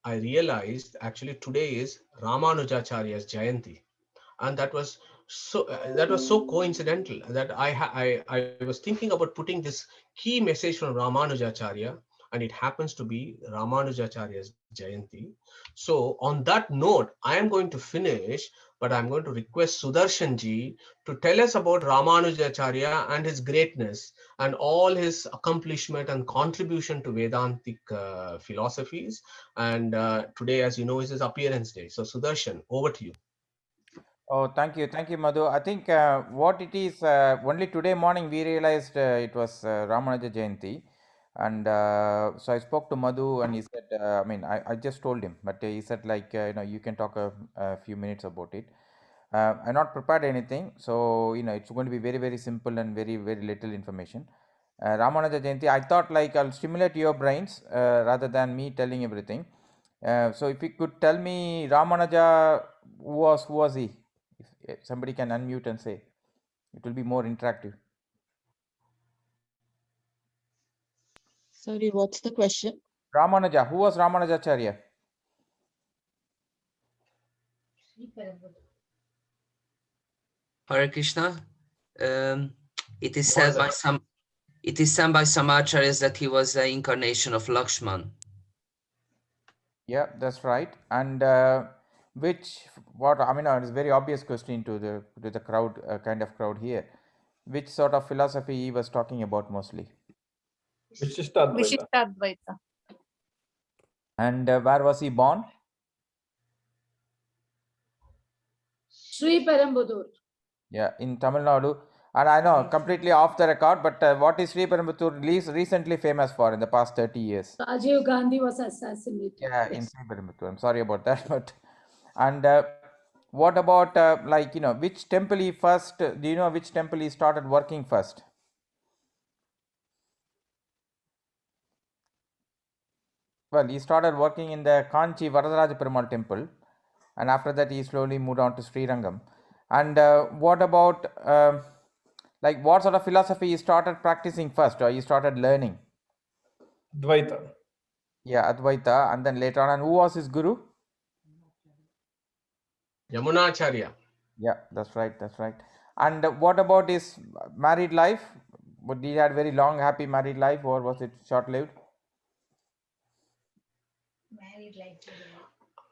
I realized actually today is Ramanujacharya's Jayanti, and that was so coincidental that I was thinking about putting this key message from Ramanujacharya, and it happens to be Ramanujacharya's Jayanti. So on that note, I am going to finish, but I'm going to request Sudarshan ji to tell us about Ramanujacharya and his greatness and all his accomplishment and contribution to Vedantic philosophies. And today, as you know, is his appearance day. So Sudarshan, over to you. Oh, thank you, Madhu. I think what it is, only today morning we realized it was Ramanuja Jayanti. And so I spoke to Madhu and he said, I just told him, but he said you can talk a few minutes about it. I'm not prepared anything. So, it's going to be very, very simple and very, very little information. Ramanuja Jayanti, I thought I'll stimulate your brains rather than me telling everything. So if you could tell me Ramanuja, who was he? If somebody can unmute and say, it will be more interactive. Sorry, what's the question? Ramanuja, who was Ramanujacharya? Hare Krishna. It is said by some acharyas that he was the incarnation of Lakshman. Yeah, that's right. And it's a very obvious question to the crowd, kind of crowd here. Which sort of philosophy he was talking about mostly? Vishishtadvaita. And where was he born? Sri Perambudur. Yeah, in Tamil Nadu. And I know, completely off the record, but what is Sri Perambudur recently famous for in the past 30 years? Rajiv Gandhi was assassinated. Yeah, in Sri Perambudur. I'm sorry about that, but and what about which temple he first? Do you know which temple he started working first? Well, he started working in the Kanchi Varadaraja Perumal temple, and after that he slowly moved on to Sri Rangam. And what about what sort of philosophy he started practicing first, or he started learning? Dvaita. Yeah, Advaita, and then later on, and who was his guru? Yamunacharya. Yeah, that's right. And what about his married life? Did he had very long, happy married life, or was it short-lived?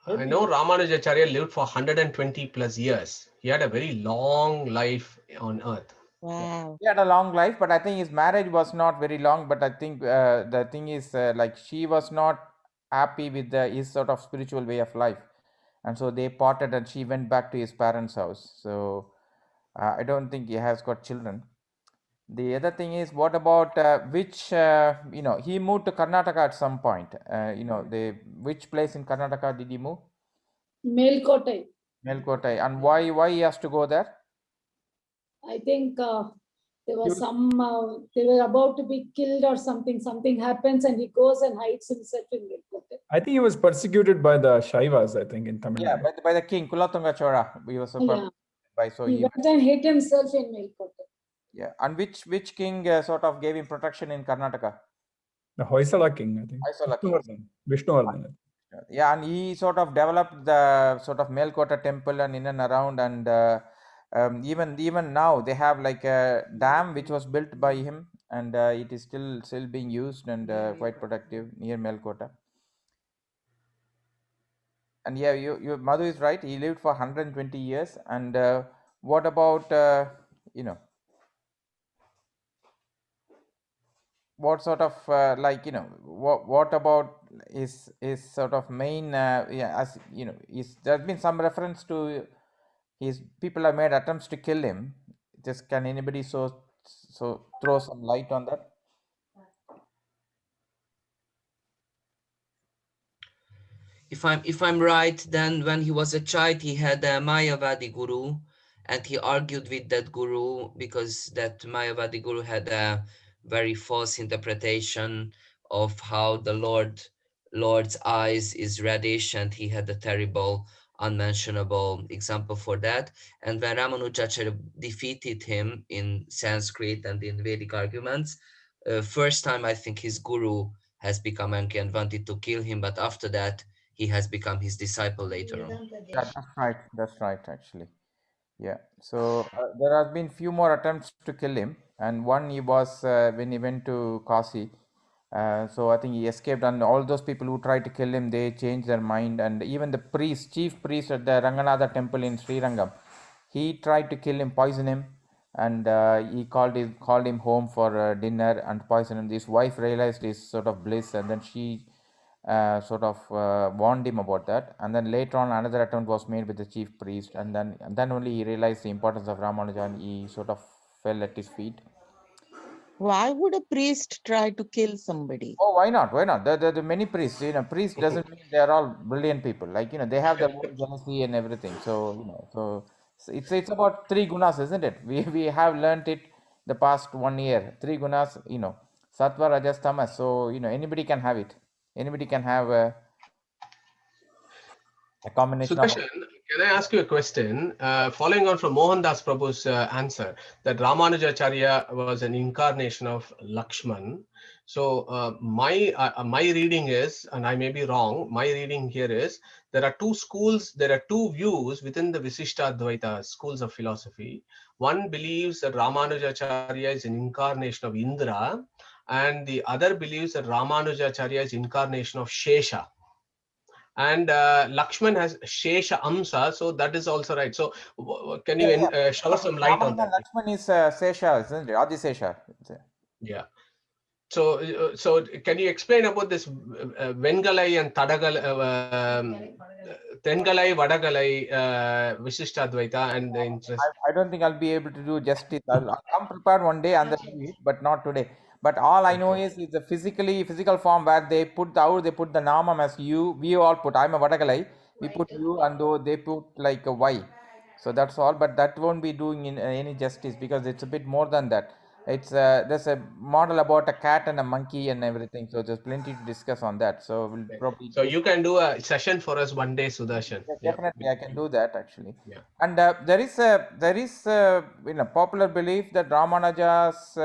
I know Ramanujacharya lived for 120 plus years. He had a very long life on earth. Wow. He had a long life, but I think his marriage was not very long. But I think the thing is, she was not happy with his sort of spiritual way of life, and so they parted, and she went back to his parents' house. So I don't think he has got children. The other thing is, what about which, he moved to Karnataka at some point. Which place in Karnataka did he move? Melkotai. Melkotai. And why he has to go there? I think there was was- they were about to be killed or something. Something happens and he goes and hides himself in Melkotai. I think he was persecuted by the Shaivas, I think, in Tamil Yeah, Nadu. by the king, Kulatunga Chola. He was Yeah. so He he went and hid himself in Melkotai. yeah. And which king sort of gave him protection in Karnataka? The Hoysala king, I think. Hoysala king. Vishnuvardhan. Yeah, and he sort of developed the sort of Melkota temple and in and around, and even now they have like a dam which was built by him, and it is still being used and quite productive near Melkota. And yeah, your Madhu is right. He lived for 120 years. And what about what sort of what about his sort of main as there's been some reference to his people have made attempts to kill him. Just can anybody so throw some light on that? If I'm right, then when he was a child, he had a Mayavadi guru, and he argued with that guru because that Mayavadi guru had a very false interpretation of how the Lord's eyes is reddish, and he had a terrible, unmentionable example for that. And when Ramanujacharya defeated him in Sanskrit and in Vedic arguments, first time I think his guru has become angry and wanted to kill him, but after that he has become his disciple later on. Yeah, that's right actually. Yeah, so there has been few more attempts to kill him, and one he was when he went to Kasi. So I think he escaped, and all those people who tried to kill him, they changed their mind. And even the chief priest at the Ranganatha temple in Srirangam, he tried to kill him, poison him, and he called him home for dinner and poisoned him. His wife realized his sort of bliss, and then she sort of warned him about that. And then later on, another attempt was made with the chief priest, and then only he realized the importance of Ramanuja, and he sort of fell at his feet. Why would a priest try to kill somebody? Oh, why not? Why not? The many priests, priest doesn't mean they are all brilliant people. Like, they have their own jealousy and everything. So, so it's about three gunas, isn't it? We have learnt it the past 1 year. Three gunas, sattva, rajas, tamas. So, anybody can have it. Anybody can have a combination of. Sudarshan, can I ask you a question? Following on from Mohandas Prabhu's answer, that Ramanujacharya was an incarnation of Lakshman. So my reading is, and I may be wrong, my reading here is, there are two schools, there are two views within the Visishtadvaita schools of philosophy. One believes that Ramanujacharya is an incarnation of Indra, and the other believes that Ramanujacharya is incarnation of Shesha. And Lakshman has Shesha Amsa, so that is also right. So can you shower some light on that? Lakshman is Sesha, isn't it? Adi Sesha. Yeah. So can you explain about this Vengalai and Tadagalai, Tengalai, Vadagalai, Visishtadvaita and the interest? I don't think I'll be able to do justice. I'll come prepared one day and then do it, but not today. But all I know is the physical form where they put the namam as you. We all put. I'm a Vadagalai. We put you, and though they put like a Y. So that's all. But that won't be doing in any justice because it's a bit more than that. It's there's a model about a cat and a monkey and everything. So there's plenty to discuss on that. So we'll probably. So you can do a session for us one day, Sudarshan. Yeah, definitely, I can do that actually. Yeah. And there is popular belief that Ramanuja's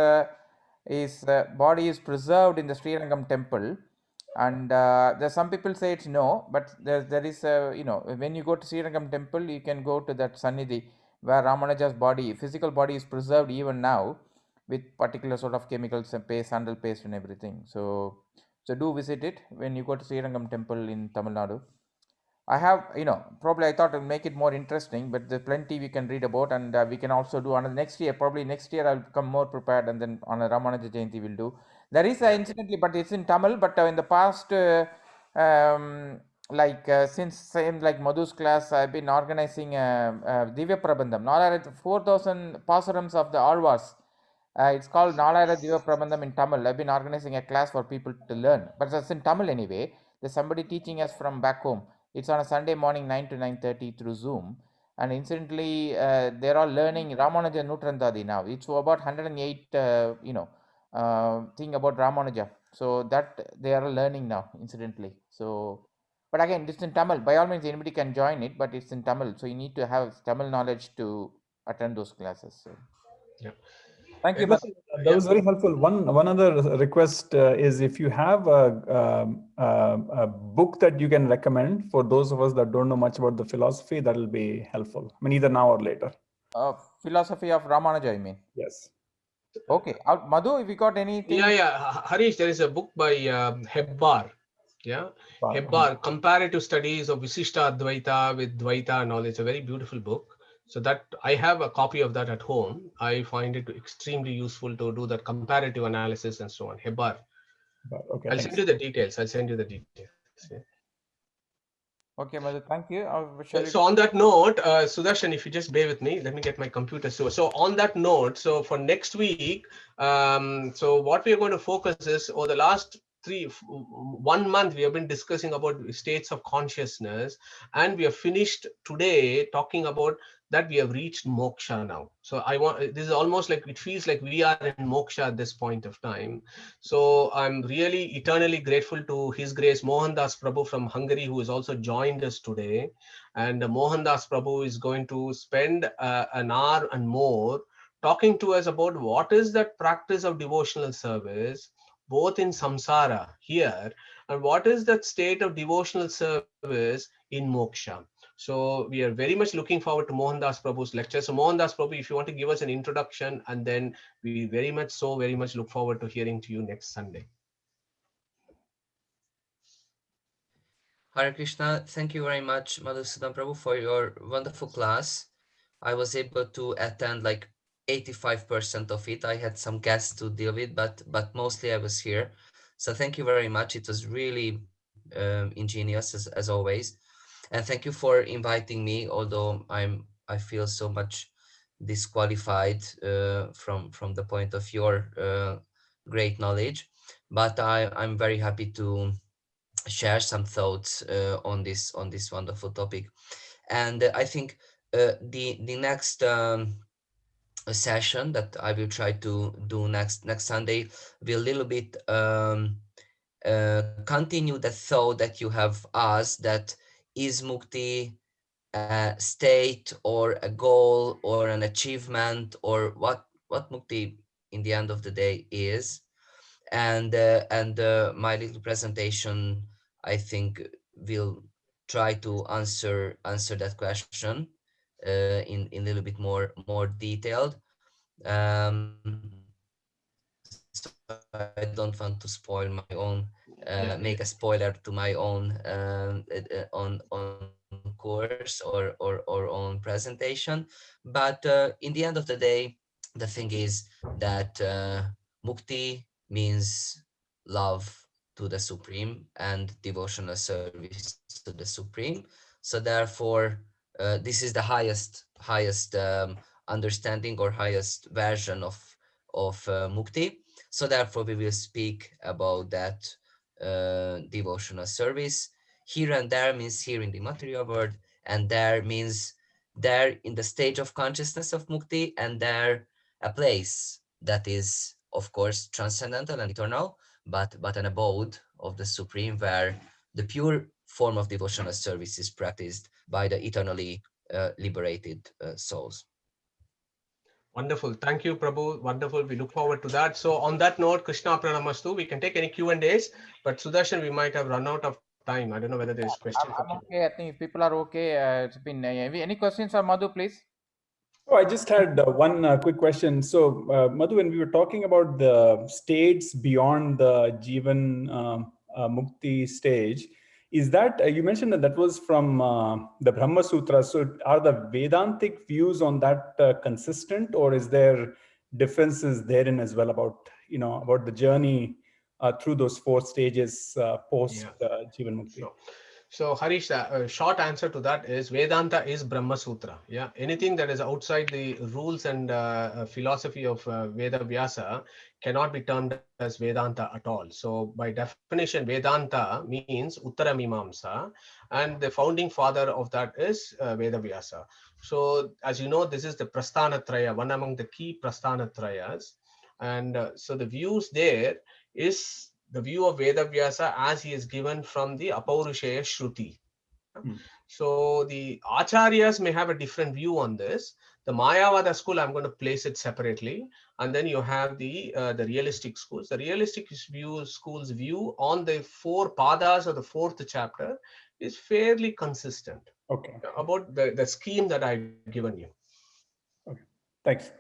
body is preserved in the Srirangam temple, and there's some people say it's no, but there is when you go to Srirangam temple, you can go to that Sannidhi where Ramanuja's physical body is preserved even now with particular sort of chemicals and paste, sandal paste and everything. So do visit it when you go to Srirangam temple in Tamil Nadu. I have, probably I thought I'll make it more interesting, but there's plenty we can read about, and we can also do another next year. Probably next year I'll come more prepared, and then on a Ramanuja Jayanti we'll do. There is incidentally, but it's in Tamil. But in the past since same like Madhu's class, I've been organizing Divya Prabandham. Nalayara 4,000 pasarams of the Alvars. It's called Nalayara Divya Prabandham in Tamil. I've been organizing a class for people to learn, but it's in Tamil anyway. There's somebody teaching us from back home. It's on a Sunday morning, 9 to 9:30 through Zoom. And incidentally, they're all learning Ramanuja Nutrandadi now. It's about 108, thing about Ramanuja. So that they are learning now, incidentally. So, but again, it's in Tamil. By all means, anybody can join it, but it's in Tamil. So you need to have Tamil knowledge to attend those classes. So. Yeah. Thank you, Yes. Madhu. That was very helpful. One other request is if you have a book that you can recommend for those of us that don't know much about the philosophy, that will be helpful. I mean, either now or later. Philosophy of Ramanuja, I mean. Yes. Okay. Madhu, if you got anything. Yeah. Harish, there is a book by Hebbar. Yeah. Hebbar, Comparative Studies of Visishta Advaita with Dvaita and all. It's a very beautiful book. So that I have a copy of that at home. I find it extremely useful to do that comparative analysis and so on. Hebbar. Okay. I'll send you the details. Yeah. Okay, Madhu, thank you. So on that note, Sudarshan, if you just bear with me, let me get my computer. So on that note, so for next week, so what we are going to focus is over the last 1 month, we have been discussing about states of consciousness, and we have finished today talking about that we have reached moksha now. So this is almost like, it feels like we are in moksha at this point of time. So I'm really eternally grateful to His Grace Mohandas Prabhu from Hungary, who has also joined us today. And Mohandas Prabhu is going to spend an hour and more talking to us about what is that practice of devotional service, both in samsara here, and what is that state of devotional service in moksha. So we are very much looking forward to Mohandas Prabhu's lecture. So Mohandas Prabhu, if you want to give us an introduction, and then we very much look forward to hearing to you next Sunday. Hare Krishna, thank you very much, Madhusudan Prabhu, for your wonderful class. I was able to attend like 85% of it. I had some guests to deal with, but mostly I was here. So thank you very much. It was really ingenious as always. And thank you for inviting me, although I feel so much disqualified from the point of your great knowledge. But I'm very happy to share some thoughts on this wonderful topic. And I think the next session that I will try to do next Sunday will a little bit continue the thought that you have asked, that is mukti a state or a goal or an achievement, or what mukti in the end of the day is. And my little presentation, I think, will try to answer that question in a little bit more detailed. So I don't want to spoil my own, make a spoiler to my own on course or on presentation. But in the end of the day, the thing is that mukti means love to the Supreme and devotional service to the Supreme. So therefore, this is the highest understanding or highest version of mukti. So therefore, we will speak about that devotional service. Here and there means here in the material world, and there means there in the stage of consciousness of mukti, and there a place that is, of course, transcendental and eternal, but an abode of the Supreme, where the pure form of devotional service is practiced by the eternally liberated souls. Wonderful. Thank you, Prabhu. Wonderful. We look forward to that. So on that note, Krishna Pranamastu. We can take any Q&As, but Sudarshan, we might have run out of time. I don't know whether there is questions. I'm okay. I think if people are okay, it's been any questions for Madhu, please? Oh, I just had one quick question. So, Madhu, when we were talking about the states beyond the Jivan Mukti stage, is that, you mentioned that was from the Brahma Sutra. So are the Vedantic views on that consistent, or is there differences therein as well about, about the journey through those 4 stages post Jivan Mukti? So Harish, the short answer to that is Vedanta is Brahma Sutra. Yeah, anything that is outside the rules and philosophy of Veda Vyasa cannot be termed as Vedanta at all. So by definition, Vedanta means Uttara Mimamsa, and the founding father of that is Veda Vyasa. So as you know, this is the Prasthana Traya, one among the key Prasthana Trayas. And so the views there is the view of Veda Vyasa as he is given from the Apaurushaya Shruti. So the Acharyas may have a different view on this. The Mayavada school, I'm going to place it separately. And then you have the realistic schools. The realistic school's view on the 4 padas of the 4th chapter is fairly consistent Okay. about the scheme that I've given you. Okay. Thanks.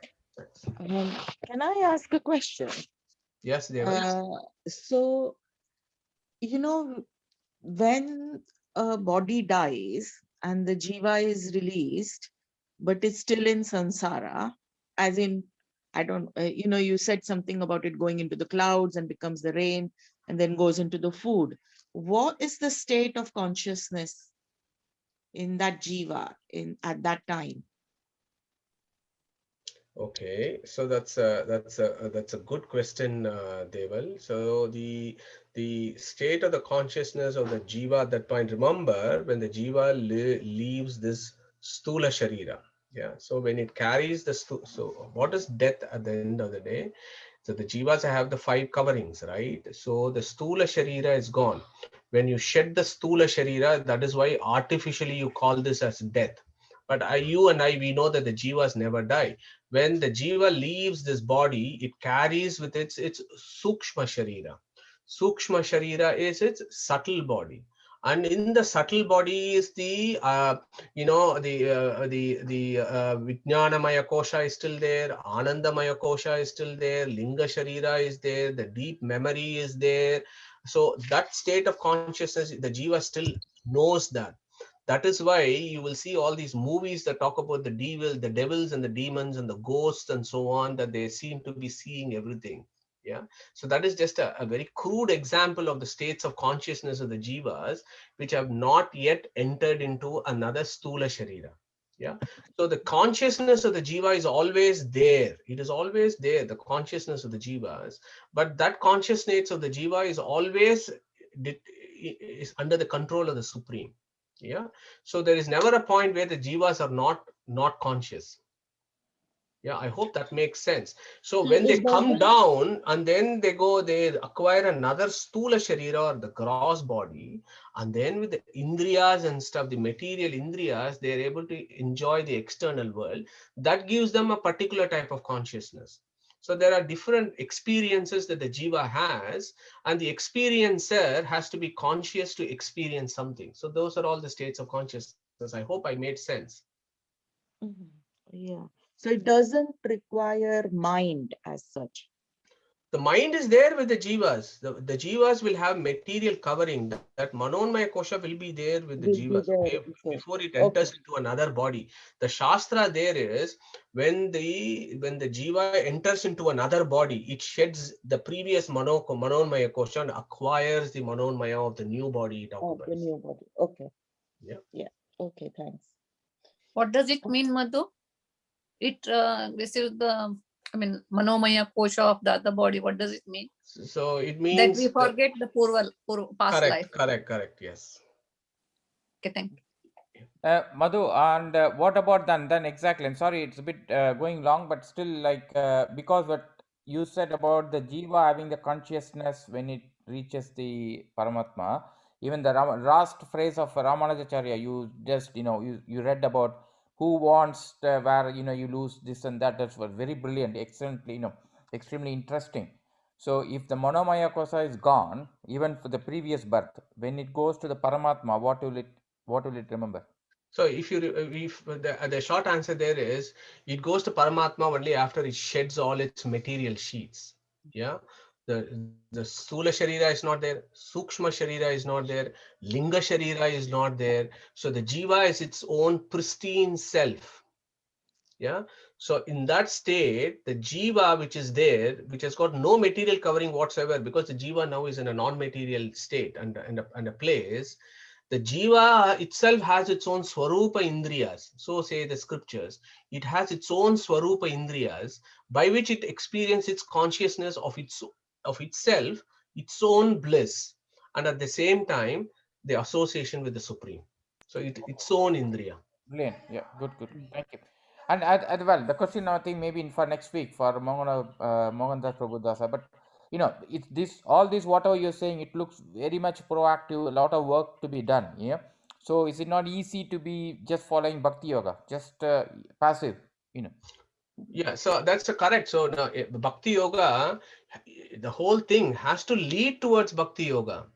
Can I ask a question? Yes, Deval. So, you know, when a body dies and the jiva is released, but it's still in samsara, as in, I don't, you said something about it going into the clouds and becomes the rain and then goes into the food. What is the state of consciousness in that jiva at that time? Okay, so that's a good question, Deval. So the state of the consciousness of the jiva at that point. Remember, when the jiva leaves this stula sharira, yeah. So when it carries the so what is death at the end of the day? So the jivas have the 5 coverings, right? So the stula sharira is gone. When you shed the stula sharira, that is why artificially you call this as death. But you and I, we know that the jivas never die. When the jiva leaves this body, it carries with its sukshma sharira. Sukshma sharira is its subtle body, and in the subtle body is the Vijnanamaya kosha is still there, Anandamaya kosha is still there, Linga sharira is there, the deep memory is there. So that state of consciousness, the jiva still knows that. That is why you will see all these movies that talk about the devils and the demons and the ghosts and so on, that they seem to be seeing everything. Yeah. So that is just a very crude example of the states of consciousness of the jivas, which have not yet entered into another stula sharira. Yeah. So the consciousness of the jiva is always there. It is always there, the consciousness of the jivas. But that consciousness of the jiva is always is under the control of the Supreme. Yeah. So there is never a point where the jivas are not conscious. Yeah, I hope that makes sense. So when they come down and then they acquire another stula sharira, or the gross body, and then with the indriyas and stuff, the material indriyas, they are able to enjoy the external world. That gives them a particular type of consciousness. So there are different experiences that the jiva has, and the experiencer has to be conscious to experience something. So those are all the states of consciousness. I hope I made sense. Yeah. So it doesn't require mind as such. The mind is there with the jivas. The jivas will have material covering. That Manonmaya kosha will be there with the jivas, okay, before it enters into another body. The shastra there is when the jiva enters into another body, it sheds the previous Manonmaya kosha and acquires the Manonmaya of the new body it occupies. The new body. Okay. Yeah. Yeah. Okay. Thanks. What does it mean, Madhu? It receives the, Manomaya kosha of the other body. What does it mean? So it means that we forget the past life. Correct. Yes. Okay, thank you. Madhu, and what about then exactly? I'm sorry, it's a bit going long, but still, because what you said about the jiva having the consciousness when it reaches the Paramatma, even the last phrase of Ramanujacharya, you just, you read about who wants where, you lose this and that. That's very brilliant, excellently, extremely interesting. So if the Manomaya kosha is gone, even for the previous birth, when it goes to the Paramatma, what will it remember? So if the short answer there is, it goes to Paramatma only after it sheds all its material sheets. Yeah. The Stula Sharira is not there, Sukshma Sharira is not there, Linga Sharira is not there. So the Jiva is its own pristine self. Yeah. So in that state, the Jiva which is there, which has got no material covering whatsoever, because the Jiva now is in a non-material state and a place, The jiva itself has its own swarupa indriyas. So say the scriptures. It has its own swarupa indriyas by which it experiences its consciousness of itself, its own bliss, and at the same time the association with the Supreme. So its own indriya. Brilliant. Yeah, good, good. Thank you. And well, the question I think maybe for next week for Mohandas Prabhudasa, but it's this all this whatever you're saying, it looks very much proactive, a lot of work to be done. Yeah. So is it not easy to be just following Bhakti Yoga, just passive? Yeah, so that's correct. So now, Bhakti Yoga, the whole thing has to lead towards Bhakti Yoga.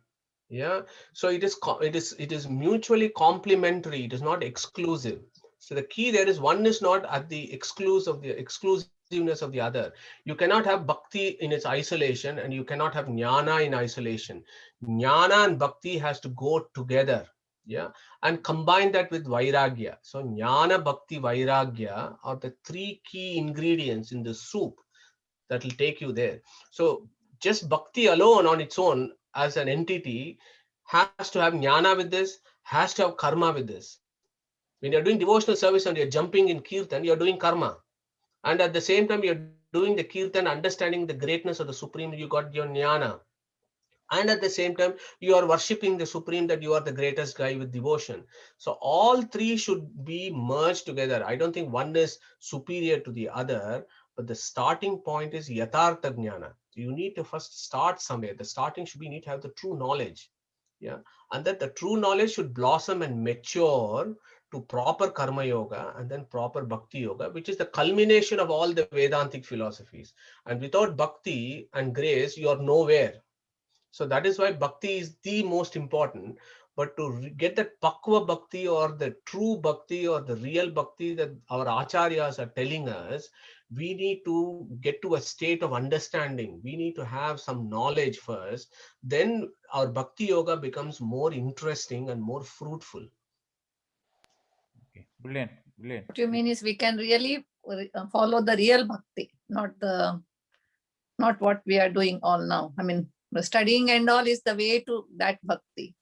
Yeah, so it is mutually complementary. It is not exclusive. So the key there is one is not at the exclusiveness of the other. You cannot have bhakti in its isolation, and you cannot have jnana in isolation. Jnana and bhakti has to go together. Yeah, and combine that with vairagya. So jnana, bhakti, vairagya are the three key ingredients in the soup that will take you there. So just bhakti alone on its own as an entity has to have jnana with this, has to have karma with this. When you're doing devotional service and you're jumping in kirtan, you're doing karma. And at the same time, you're doing the kirtan, understanding the greatness of the Supreme, you got your jnana. And at the same time, you are worshipping the Supreme, that you are the greatest guy with devotion. So all three should be merged together. I don't think one is superior to the other, but the starting point is yatartha jnana. You need to first start somewhere. The starting should be, you need to have the true knowledge. Yeah. And that the true knowledge should blossom and mature to proper karma yoga and then proper bhakti yoga, which is the culmination of all the Vedantic philosophies. And without bhakti and grace, you are nowhere. So that is why bhakti is the most important. But to get that pakwa bhakti or the true bhakti or the real bhakti that our acharyas are telling us, we need to get to a state of understanding. We need to have some knowledge first. Then our bhakti yoga becomes more interesting and more fruitful. Okay, brilliant, brilliant. What you mean is we can really follow the real bhakti, not what we are doing all now. I mean, the studying and all is the way to that bhakti,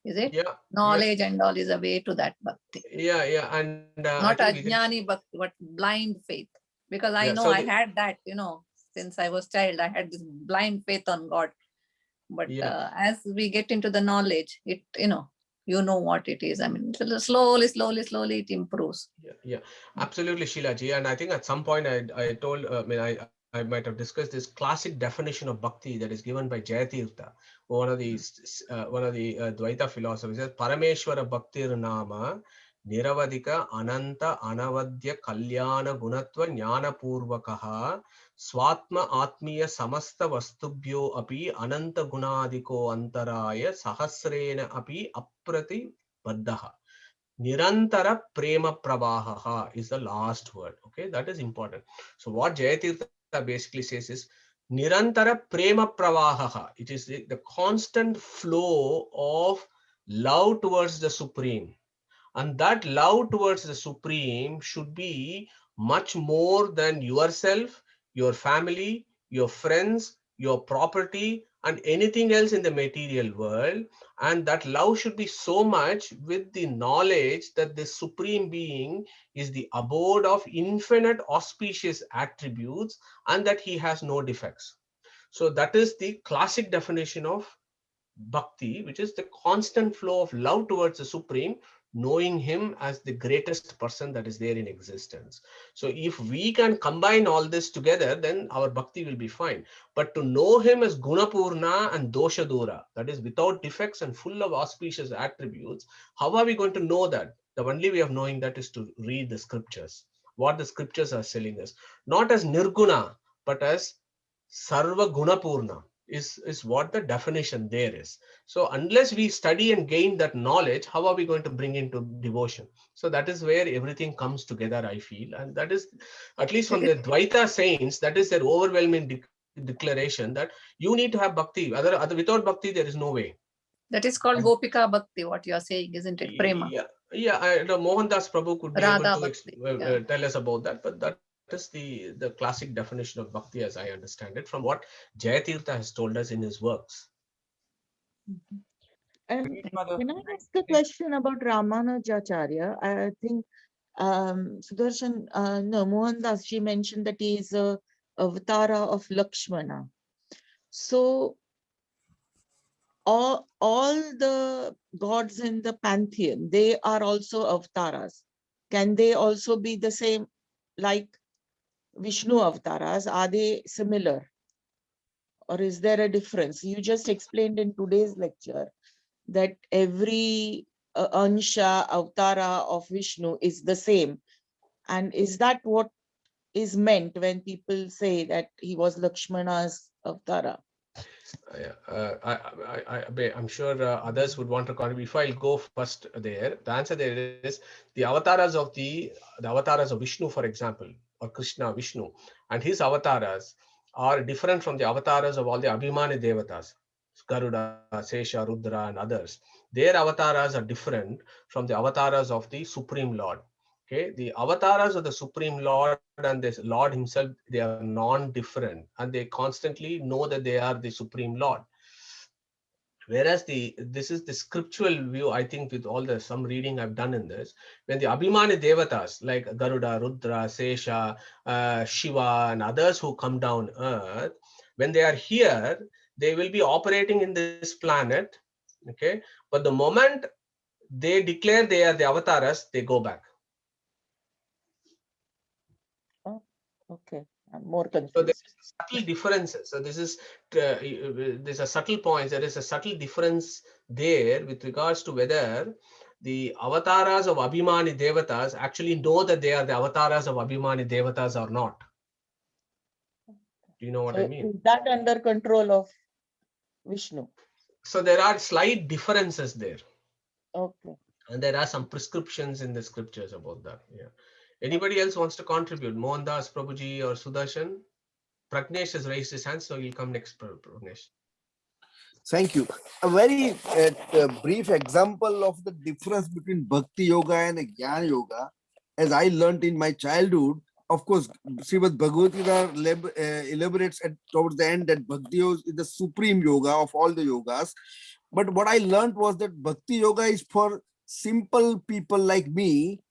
is it? Yeah. Knowledge and all is a way to that bhakti. Yeah. And Not ajnani bhakti, but blind faith. Because I know I had that, since I was child, I had this blind faith on God. But as we get into the knowledge, it, you know what it is. I mean, slowly it improves. Yeah, absolutely, Sheilaji. And I think at some point I told, I might have discussed this classic definition of bhakti that is given by Jayatirtha, one of the Dvaita philosophers. Says, Parameshwara Bhaktir Nama Niravadika Ananta Anavadya Kalyana Gunatva Jnana Purvakaha Swatma Atmiya Samasta Vastubhyo Api Ananta Gunadiko Antaraya Sahasrena Api Aprati Baddaha. Nirantara prema pravaha is the last word. Okay, that is important. So what Jayatirtha basically says is Nirantara prema pravaha. It is the constant flow of love towards the Supreme. And that love towards the Supreme should be much more than yourself, your family, your friends, your property, and anything else in the material world. And that love should be so much with the knowledge that the Supreme Being is the abode of infinite auspicious attributes and that he has no defects. So that is the classic definition of bhakti, which is the constant flow of love towards the Supreme, knowing him as the greatest person that is there in existence. So if we can combine all this together, then our bhakti will be fine. But to know him as Gunapurna and Doshadura, that is without defects and full of auspicious attributes, how are we going to know that? The only way of knowing that is to read the scriptures, what the scriptures are telling us, not as Nirguna, but as Sarva Gunapurna. Is what the definition there is. So unless we study and gain that knowledge, how are we going to bring into devotion? So that is where everything comes together, I feel. And that is, at least from the Dvaita saints, that is their overwhelming declaration that you need to have bhakti. Without bhakti, there is no way. That is called Gopika Bhakti, what you are saying, isn't it? Prema. Yeah. Mohandas Prabhu could be Radha able to tell us about that, but that is the classic definition of bhakti as I understand it from what Jayatirtha has told us in his works. Madhu. Can I ask a question about Ramanujacharya? I think Sudarshan, no, Mohandas, she mentioned that he is a avatara of Lakshmana. So all the gods in the pantheon, they are also avatars. Can they also be the same like Vishnu avatars? Are they similar? Or is there a difference? You just explained in today's lecture that every Ansha avatara of Vishnu is the same. And is that what is meant when people say that he was Lakshmana's avatara? I'm sure others would want to contribute. If I'll go first there, the answer there is the avatars of the avatars of Vishnu, for example, or Krishna, Vishnu, and his avatars are different from the avatars of all the Abhimani Devatas, Garuda, Sesha, Rudra, and others. Their avatars are different from the avatars of the Supreme Lord. Okay, the avatars of the Supreme Lord and the Lord himself, they are non-different, and they constantly know that they are the Supreme Lord. Whereas this is the scriptural view, I think, with all the some reading I've done in this, when the Abhimani Devatas like Garuda, Rudra, Sesha, Shiva, and others who come down earth, when they are here, they will be operating in this planet. Okay, but the moment they declare they are the avatars, they go back. Okay, I'm more confused. So there's subtle differences. So this is there's a subtle point. There is a subtle difference there with regards to whether the avatars of Abhimani Devatas actually know that they are the avatars of Abhimani Devatas or not. Do you know what I mean? Is that under control of Vishnu? So there are slight differences there. Okay. And there are some prescriptions in the scriptures about that. Yeah. Anybody else wants to contribute? Mohandas, Prabhuji, or Sudarshan? Pragnesh has raised his hand, so he'll come next, Pragnesh. Thank you. A very brief example of the difference between Bhakti Yoga and Jnana Yoga, as I learned in my childhood. Of course, Srimad Bhagavad Gita elaborates towards the end that Bhakti Yoga is the supreme yoga of all the yogas. But what I learned was that Bhakti Yoga is for simple people like me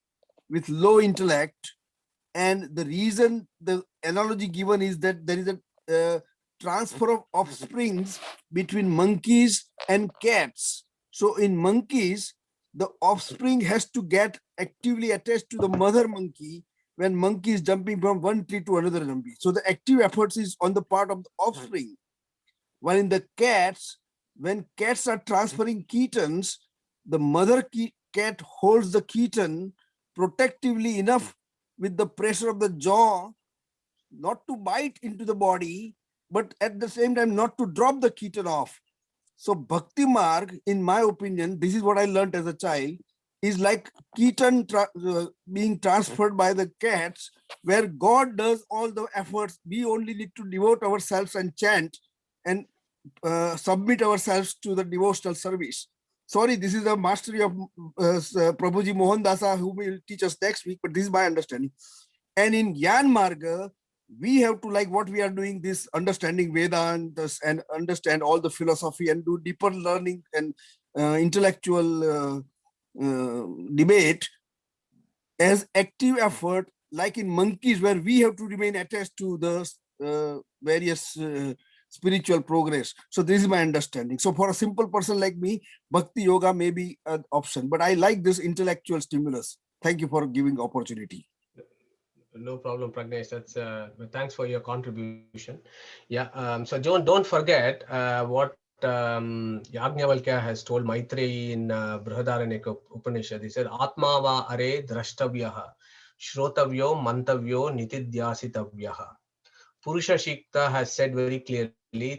with low intellect. And the reason, the analogy given is that there is a transfer of offsprings between monkeys and cats. So in monkeys, the offspring has to get actively attached to the mother monkey when monkey is jumping from one tree to another tree. So the active efforts is on the part of the offspring. While in the cats, when cats are transferring kittens, the mother cat holds the kitten protectively enough with the pressure of the jaw, not to bite into the body, but at the same time not to drop the kitten off. So Bhakti Marg, in my opinion, this is what I learned as a child, is like kitten being transferred by the cats, where God does all the efforts. We only need to devote ourselves and chant and submit ourselves to the devotional service. Sorry, this is a mastery of Prabhuji Mohandasa, who will teach us next week, but this is my understanding. And in Gyan Marga, we have to, like what we are doing, this understanding Vedantas and understand all the philosophy and do deeper learning and intellectual debate as active effort, like in monkeys, where we have to remain attached to the various spiritual progress. So this is my understanding. So for a simple person like me, Bhakti Yoga may be an option, but I like this intellectual stimulus. Thank you for giving opportunity. No problem, Pragnesh. That's thanks for your contribution. Yeah. So don't forget what Yajnavalkya has told Maitreyi in Brihadaranyaka Upanishad. He said, Atmava are drashtavyaha, shrotavyo mantavyo nitidyasitavyaha. Purusha Shikta has said very clearly,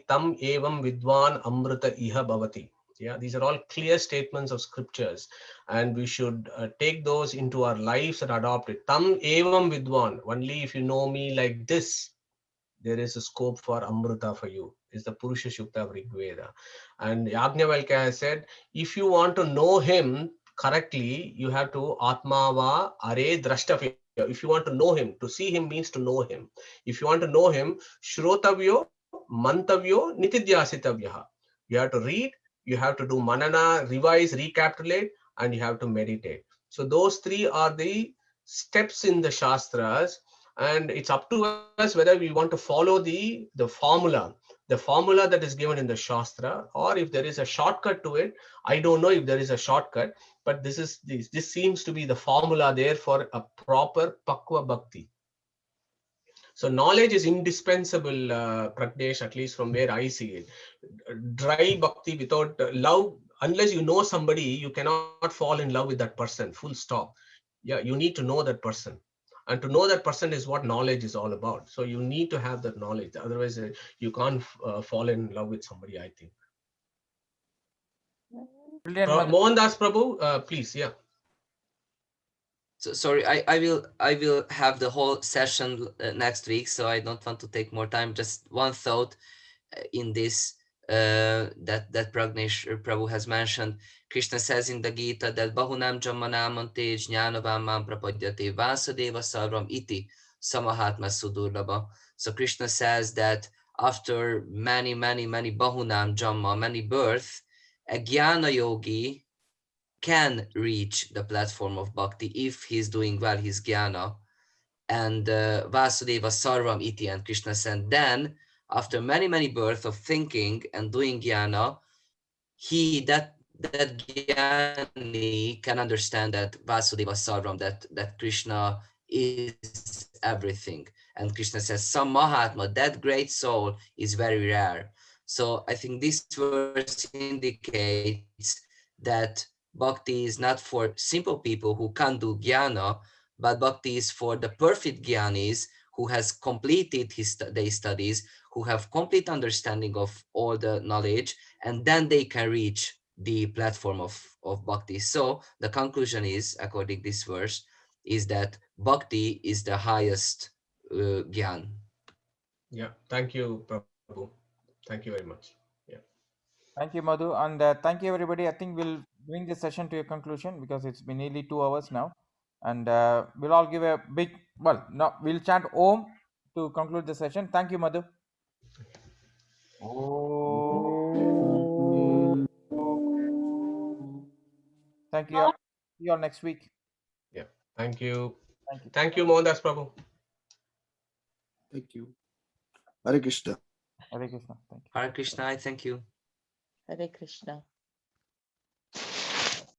Tam evam vidwan amrita iha bhavati. Yeah, these are all clear statements of scriptures, and we should take those into our lives and adopt it. Tam evam vidwan, only if you know me like this, there is a scope for amrita for you, is the Purusha Shukta of Rig Veda. And Yajnavalkya has said, if you want to know him correctly, you have to Atmava are drashtavya. If you want to know him, to see him means to know him. If you want to know him, shrotavyo, mantavyo, nitidyasitavyaha. You have to read, you have to do manana, revise, recapitulate, and you have to meditate. So those three are the steps in the Shastras, and it's up to us whether we want to follow the formula that is given in the Shastra, or if there is a shortcut to it. I don't know if there is a shortcut, but this seems to be the formula there for a proper Pakwa Bhakti. So knowledge is indispensable, Pragnesh, at least from where I see it. Dry bhakti without love, unless you know somebody, you cannot fall in love with that person, full stop. Yeah, you need to know that person. And to know that person is what knowledge is all about. So you need to have that knowledge. Otherwise, you can't fall in love with somebody, I think. Brilliant. Mohandas Prabhu, please, yeah. So sorry, I will have the whole session next week, so I don't want to take more time. Just one thought in this that Pragnesh Prabhu has mentioned. Krishna says in the Gita that Bahunam Jammanamante Jnanavam Prapadyate Vasudeva Sarvam Iti Samahatma Sudurlabha. So Krishna says that after many Bahunam Jamma, many births, a Jnana yogi can reach the platform of bhakti if he's doing well his jnana. And Vasudeva Sarvam Iti, and Krishna said, then after many births of thinking and doing jnana, that jnani can understand that Vasudeva Sarvam, that Krishna is everything. And Krishna says, some Mahatma, that great soul, is very rare. So I think this verse indicates that bhakti is not for simple people who can't do jnana, but bhakti is for the perfect jnanis who has completed their studies, who have complete understanding of all the knowledge, and then they can reach the platform of bhakti. So the conclusion is, according to this verse, is that bhakti is the highest jnana. Yeah, thank you, Prabhu. Thank you very much. Yeah. Thank you, Madhu, and thank you, everybody. I think we'll bring this session to a conclusion because it's been nearly 2 hours now, and we'll all give a big, we'll chant Om to conclude the session. Thank you, Madhu. Om. Thank you. See you all next week. Yeah. Thank you. Thank you. Thank you, Mohandas Prabhu. Thank you. Hare Krishna. Hare Krishna. Thank you. Hare Krishna, I thank you. Hare Krishna.